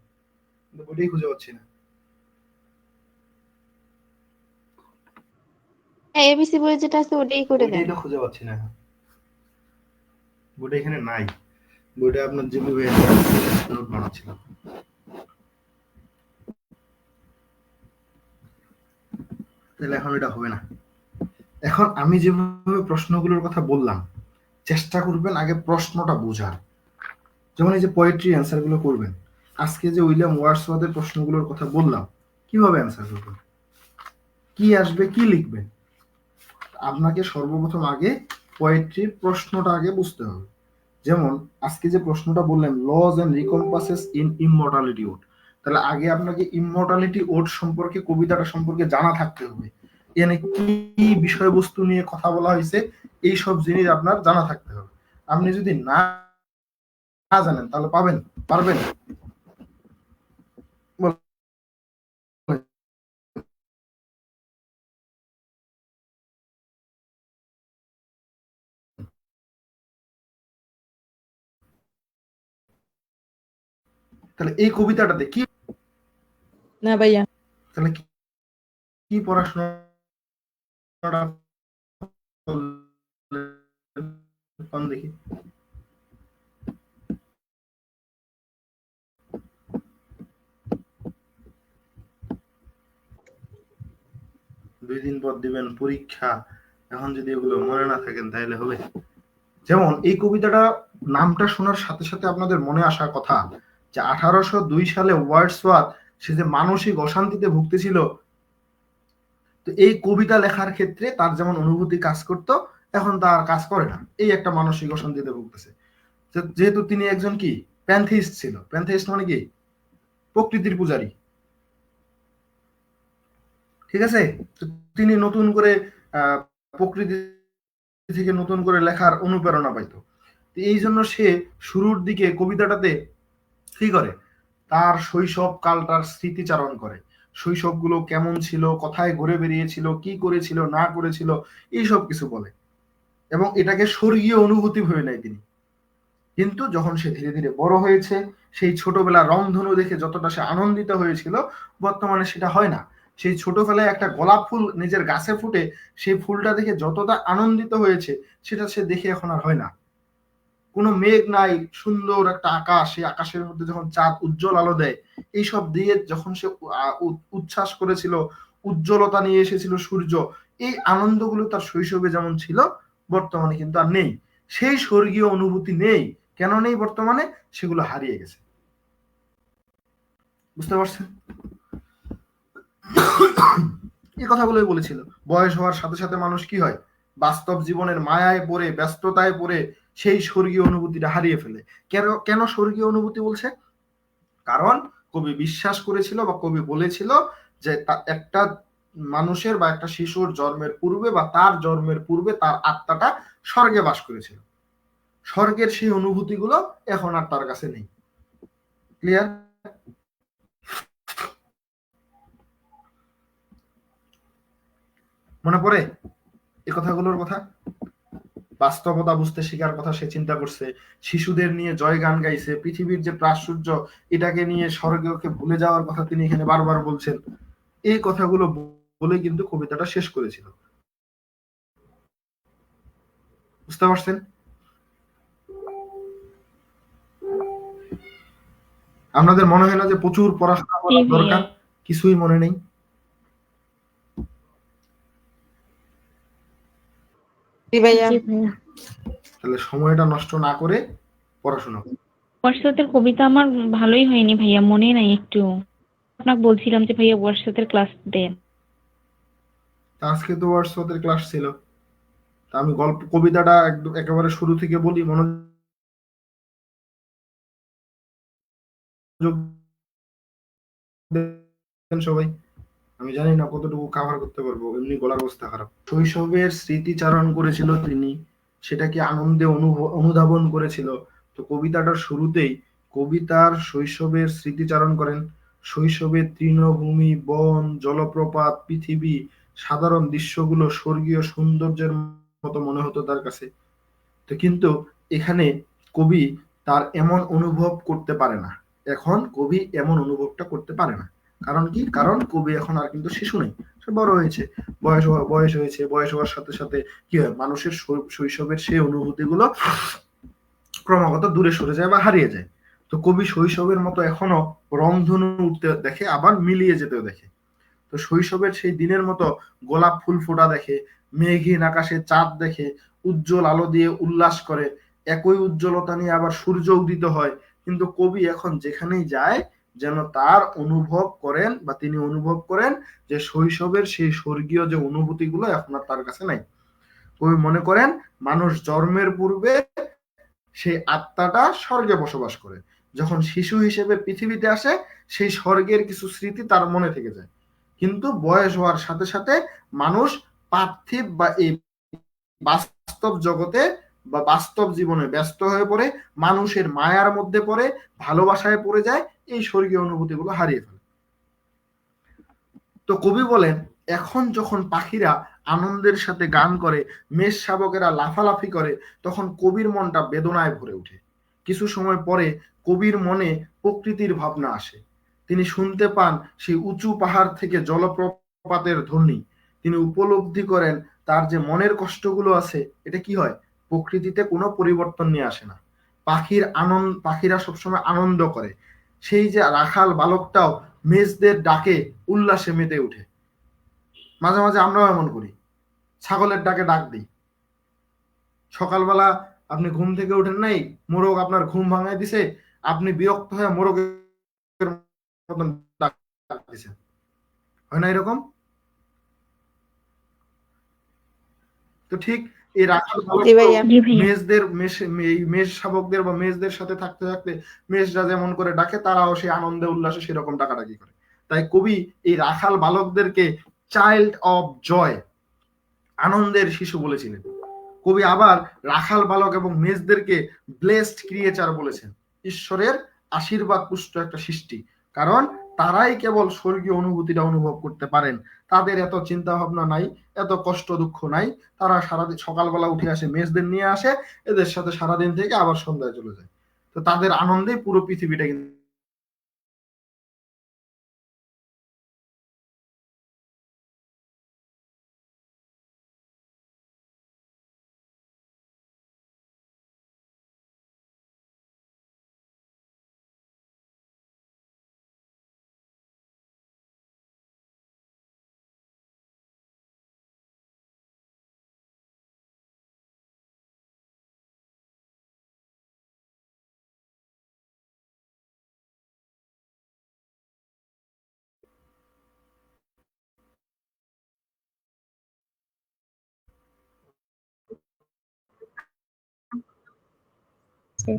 কিন্তু বইটাই খুঁজে পাচ্ছি না। এবিসি বই যেটা আছে ওটাই করে দেন। বইটাই তো খুঁজে পাচ্ছি না, বইটা এখানে নাই। বইটা আপনার জিবি ভাই নোট বানাচ্ছিলাম। তাহলে এখন এটা হবে না। এখন আমি যেভাবে প্রশ্নগুলোর কথা বললাম, চেষ্টা করবেন আগে প্রশ্নটা বোঝার। যেমন এই যে পোয়েট্রি অ্যান্সার গুলো করবেন, আজকে যে উইলিয়াম ওয়ার্ডসওয়ার্থের প্রশ্নগুলোর কথা বললাম, কিভাবে অ্যান্সার করবেন, কি আসবে, কি লিখবেন, আপনাকে সর্বপ্রথম আগে পোয়েট্রির প্রশ্নটা আগে বুঝতে হবে। যেমন আজকে যে প্রশ্নটা বললেন, loss and recompenses in immortality ode, তাহলে আগে আপনাকে ইমমর্টালিটি ওড সম্পর্কে, কবিতাটা সম্পর্কে জানা থাকতে হবে। এখানে কি বিষয়বস্তু নিয়ে কথা বলা হয়েছে, এই সব জিনিস আপনার জানা থাকতে হবে। আপনি যদি না জানেন তাহলে পারবেন? তাহলে এই কবিতাটাতে কি, না ভাইয়া। তাহলে কি পড়াশোনাটা দেখি? দুই দিন পর দিবেন পরীক্ষা, এখন যদি এগুলো মনে না থাকেন তাহলে হবে? যেমন এই কবিতাটা নামটা শোনার সাথে সাথে আপনাদের মনে আসার কথা যে 1802 সালে ওয়ার্ডসওয়ার্থ সে যে মানসিক অশান্তিতে ভুগতেছিল, তো এই কবিতা লেখার ক্ষেত্রে তার যেমন অনুভূতি কাজ করত, এখন তার কাজ করে না, এই একটা মানসিক অশান্তিতে ভুগতেছে। যেহেতু তিনি একজন কি প্যান্থিস্ট ছিল, প্যান্থিস্ট মানে কি প্রকৃতির পূজারী, ঠিক আছে? তিনি নতুন করে প্রকৃতি থেকে নতুন করে লেখার অনুপ্রেরণা পাইতো। তো এই জন্য সে শুরুর দিকে কবিতাটাতে কি করে, তার শৈশব কালটার স্মৃতিচারণ করে, শৈশবগুলো কেমন ছিল, কোথায় ঘুরে বেরিয়েছিল, কি করেছিল না করেছিল, এইসব কিছু বলে এবং এটাকে স্বর্গীয় অনুভূতি ভেবে নেয় তিনি। কিন্তু যখন সে ধীরে ধীরে বড় হয়েছে, সেই ছোটবেলার রংধনু দেখে যতটা সে আনন্দিত হয়েছিল, বর্তমানে সেটা হয় না। সেই ছোটবেলায় একটা গোলাপ ফুল নিজের গাছে ফুটে, সেই ফুলটা দেখে যতটা আনন্দিত হয়েছে সেটা সে দেখে এখন আর হয় না। কোনো মেঘ নাই, সুন্দর একটা আকাশ, সেই আকাশের মধ্যে যখন চাঁদ উজ্জ্বল আলো দেয়, এইসব দিয়ে যখন সে উচ্ছ্বাস করেছিল, উজ্জ্বলতা নিয়ে এসেছিল সূর্য, এই আনন্দগুলো তার শৈশবে যেমন ছিল বর্তমানে কিন্তু আর নেই। সেই স্বর্গীয় অনুভূতি নেই। কেন নেই বর্তমানে? সেগুলো হারিয়ে গেছে। বুঝতে পারছেন? এই কথাগুলোই বলেছিল। বয়স হওয়ার সাথে সাথে মানুষ কি হয়, বাস্তব জীবনের মায়ায় পড়ে, ব্যস্ততায় পড়ে সেই স্বর্গীয় অনুভূতিটা হারিয়ে ফেলে। কেন স্বর্গীয় অনুভূতি বলছে? কারণ কবি বিশ্বাস করেছিল বা কবি বলেছিল যে একটা মানুষের বা একটা শিশুর জন্মের পূর্বে বা তার জন্মের পূর্বে তার আত্মাটা স্বর্গে বাস করেছিল। স্বর্গের সেই অনুভূতিগুলো এখন আর তার কাছে নেই। ক্লিয়ার? মনে পড়ে এই কথাগুলোর কথা? বাস্তবতা বুঝতে শেখার কথা সে চিন্তা করছে, শিশুদের নিয়ে জয় গান গাইছে, পৃথিবীর যে প্রাচুর্য এটাকে নিয়ে স্বর্গকে ভুলে যাওয়ার কথা তিনি এখানে বারবার বলছেন। এই কথাগুলো বলে কিন্তু কবিতাটা শেষ করেছিল। বুঝতে পারছেন? আপনাদের মনে হয় না যে প্রচুর পড়াশোনা করা দরকার? কিছুই মনে নেই? তাহলে সময়টা নষ্ট না করে পড়াশোনা। ওয়ার্কশপের কবিতা আমার ভালোই হয়নি ভাইয়া, মনে নাই একটু। আপনাকে বলছিলাম যে ভাইয়া ওয়ার্কশপের ক্লাস দেন। আজকে তো ওয়ার্কশপের ক্লাস ছিল, তা আমি গল্প কবিতাটা একদম একেবারে শুরু থেকে বলি, মনোযোগ দেন সবাই। আমি জানি না কতটুকু কভার করতে পারবো, এমনি গলার অবস্থা খারাপ। শৈশবের স্মৃতিচারণ করেছিল তিনি, সেটাকে আনন্দে অনুধাবন করেছিল। তো কবিতাটার শুরুতেই কবি তার শৈশবের স্মৃতিচারণ করেন। শৈশবের তৃণভূমি, বন, জলপ্রপাত, পৃথিবী, সাধারণ দৃশ্যগুলো স্বর্গীয় সৌন্দর্যের মতো মনে হতো তার কাছে। তো কিন্তু এখানে কবি তার এমন অনুভব করতে পারে না। এখন কবি এমন অনুভবটা করতে পারে না। কারণ কি? কারণ কবি এখন আর কিন্তু শিশু নেই, সে বড় হয়েছে, বয়স হয়েছে। বয়স হওয়ার সাথে সাথে কি হয়, মানুষের শৈশবের সেই অনুভূতিগুলো ক্রমাগত দূরে সরে যায় বা হারিয়ে যায়। তো কবি শৈশবের মতো এখনো রংধনু উঠতে দেখে, আবার মিলিয়ে যেতেও দেখে। তো শৈশবের সেই দিনের মতো গোলাপ ফুল ফোটা দেখে, মেঘহীন আকাশে চাঁদ দেখে, উজ্জ্বল আলো দিয়ে উল্লাস করে, একই উজ্জ্বলতা নিয়ে আবার সূর্য উদিত হয়। কিন্তু কবি এখন যেখানেই যায় যেন তার অনুভব করেন বা তিনি অনুভব করেন যে শৈশবের সেই স্বর্গীয় যে অনুভূতিগুলো এখন আর তার কাছে নাই। কবি মনে করেন মানুষ জন্মের পূর্বে সেই আত্মাটা স্বর্গে বসবাস করে, যখন শিশু হিসেবে পৃথিবীতে আসে সেই স্বর্গের কিছু স্মৃতি তার মনে থেকে যায়। কিন্তু বয়স হওয়ার সাথে সাথে মানুষ পার্থিব বা এই বাস্তব জগতে বা বাস্তব জীবনে ব্যস্ত হয়ে পড়ে, মানুষের মায়ার মধ্যে পড়ে, ভালোবাসায় পড়ে যায়, এই স্বর্গীয় অনুভূতিগুলো হারিয়ে ফেলে। তো কবি বলেন এখন যখন পাখিরা আনন্দের সাথে গান করে, মেষ শাবকেরা লাফালাফি করে, তখন কবির মনটা বেদনায় ভরে ওঠে। কিছু সময় পরে কবির মনে প্রকৃতির ভাবনা আসে। তিনি শুনতে পান সেই উঁচু পাহাড় থেকে জলপ্রপাতের ধ্বনি। তিনি উপলব্ধি করেন তার যে মনের কষ্টগুলো আছে, এটা কি হয়, প্রকৃতিতে কোনো পরিবর্তন নিয়ে আসে না। পাখিরা সবসময় আনন্দ করে। সেই যে রাখাল বালকটাও মেষদের ডাকে উল্লাসে মেতে উঠে। মাঝে মাঝে আমরাও এমন করি, ছাগলের ডাকে ডাক দিই। সকালবেলা আপনি ঘুম থেকে উঠেন নাই, মোরগ আপনার ঘুম ভাঙায় দিছে, আপনি বিরক্ত হয়ে মোরগের মতন ডাক দিছেন, হয় না এরকম? তো ঠিক এই রাখাল মেষ শাবকদের বা মেষদের সাথে থাকতে থাকতে মেষরা যেমন করে ডাকে, তারাও সেই আনন্দে উল্লাসে সেরকম ডাকাডাকি করে। তাই কবি এই রাখাল বালকদেরকে চাইল্ড অফ জয়, আনন্দের শিশু বলেছিলেন। কবি আবার রাখাল বালক এবং মেজদেরকে ব্লেসড ক্রিয়েচার বলেছেন, ঈশ্বরের আশীর্বাদ পুষ্ট একটা সৃষ্টি, কারণ তারাই কেবল স্বর্গীয় অনুভূতিটা অনুভব করতে পারেন। তাদের এত চিন্তা ভাবনা নাই, এত কষ্ট দুঃখ নাই, তারা সারাদিন সকালবেলা উঠে আসে, মেজদের নিয়ে আসে, এদের সাথে সারাদিন থেকে আবার সন্ধ্যায় চলে যায়। তো তাদের আনন্দেই পুরো পৃথিবীটা কিন্তু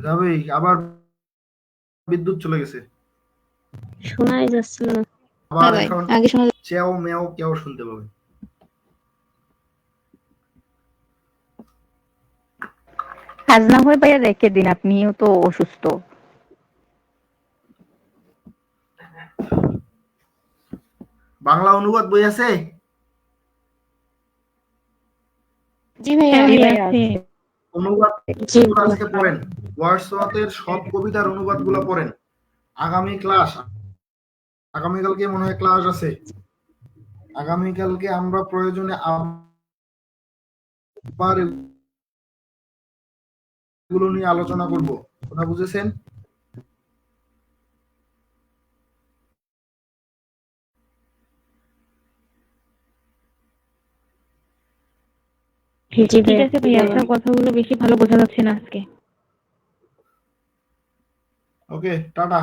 যাবেই। আবার বিদ্যুৎ চলে গেছে, শোনাই যাচ্ছিল না। আবার ভাই এখন আগে শোনা চেও মেও কেউ শুনতে পাবে। কাজ না হয়ে ভাইয়া রেখে দিন, আপনিও তো অসুস্থ। বাংলা অনুবাদ বই আছে? জি ভাইয়া হ্যাঁ ভাইয়া আছে। অনুবাদ জি আজকে পড়েন, ওয়ার্ডসওয়ার্থের সব কবিতার অনুবাদ গুলো পড়েন। আগামীকালকে মনে হয় ক্লাস আছে, আগামীকালকে আমরা প্রয়োজনে আবার এগুলো নিয়ে আলোচনা করব, কথা বুঝেছেন? ঠিক আছে ভাইয়া, আপনার কথাগুলো বেশি ভালো বোঝা যাচ্ছে না আজকে। ওকে, টাটা।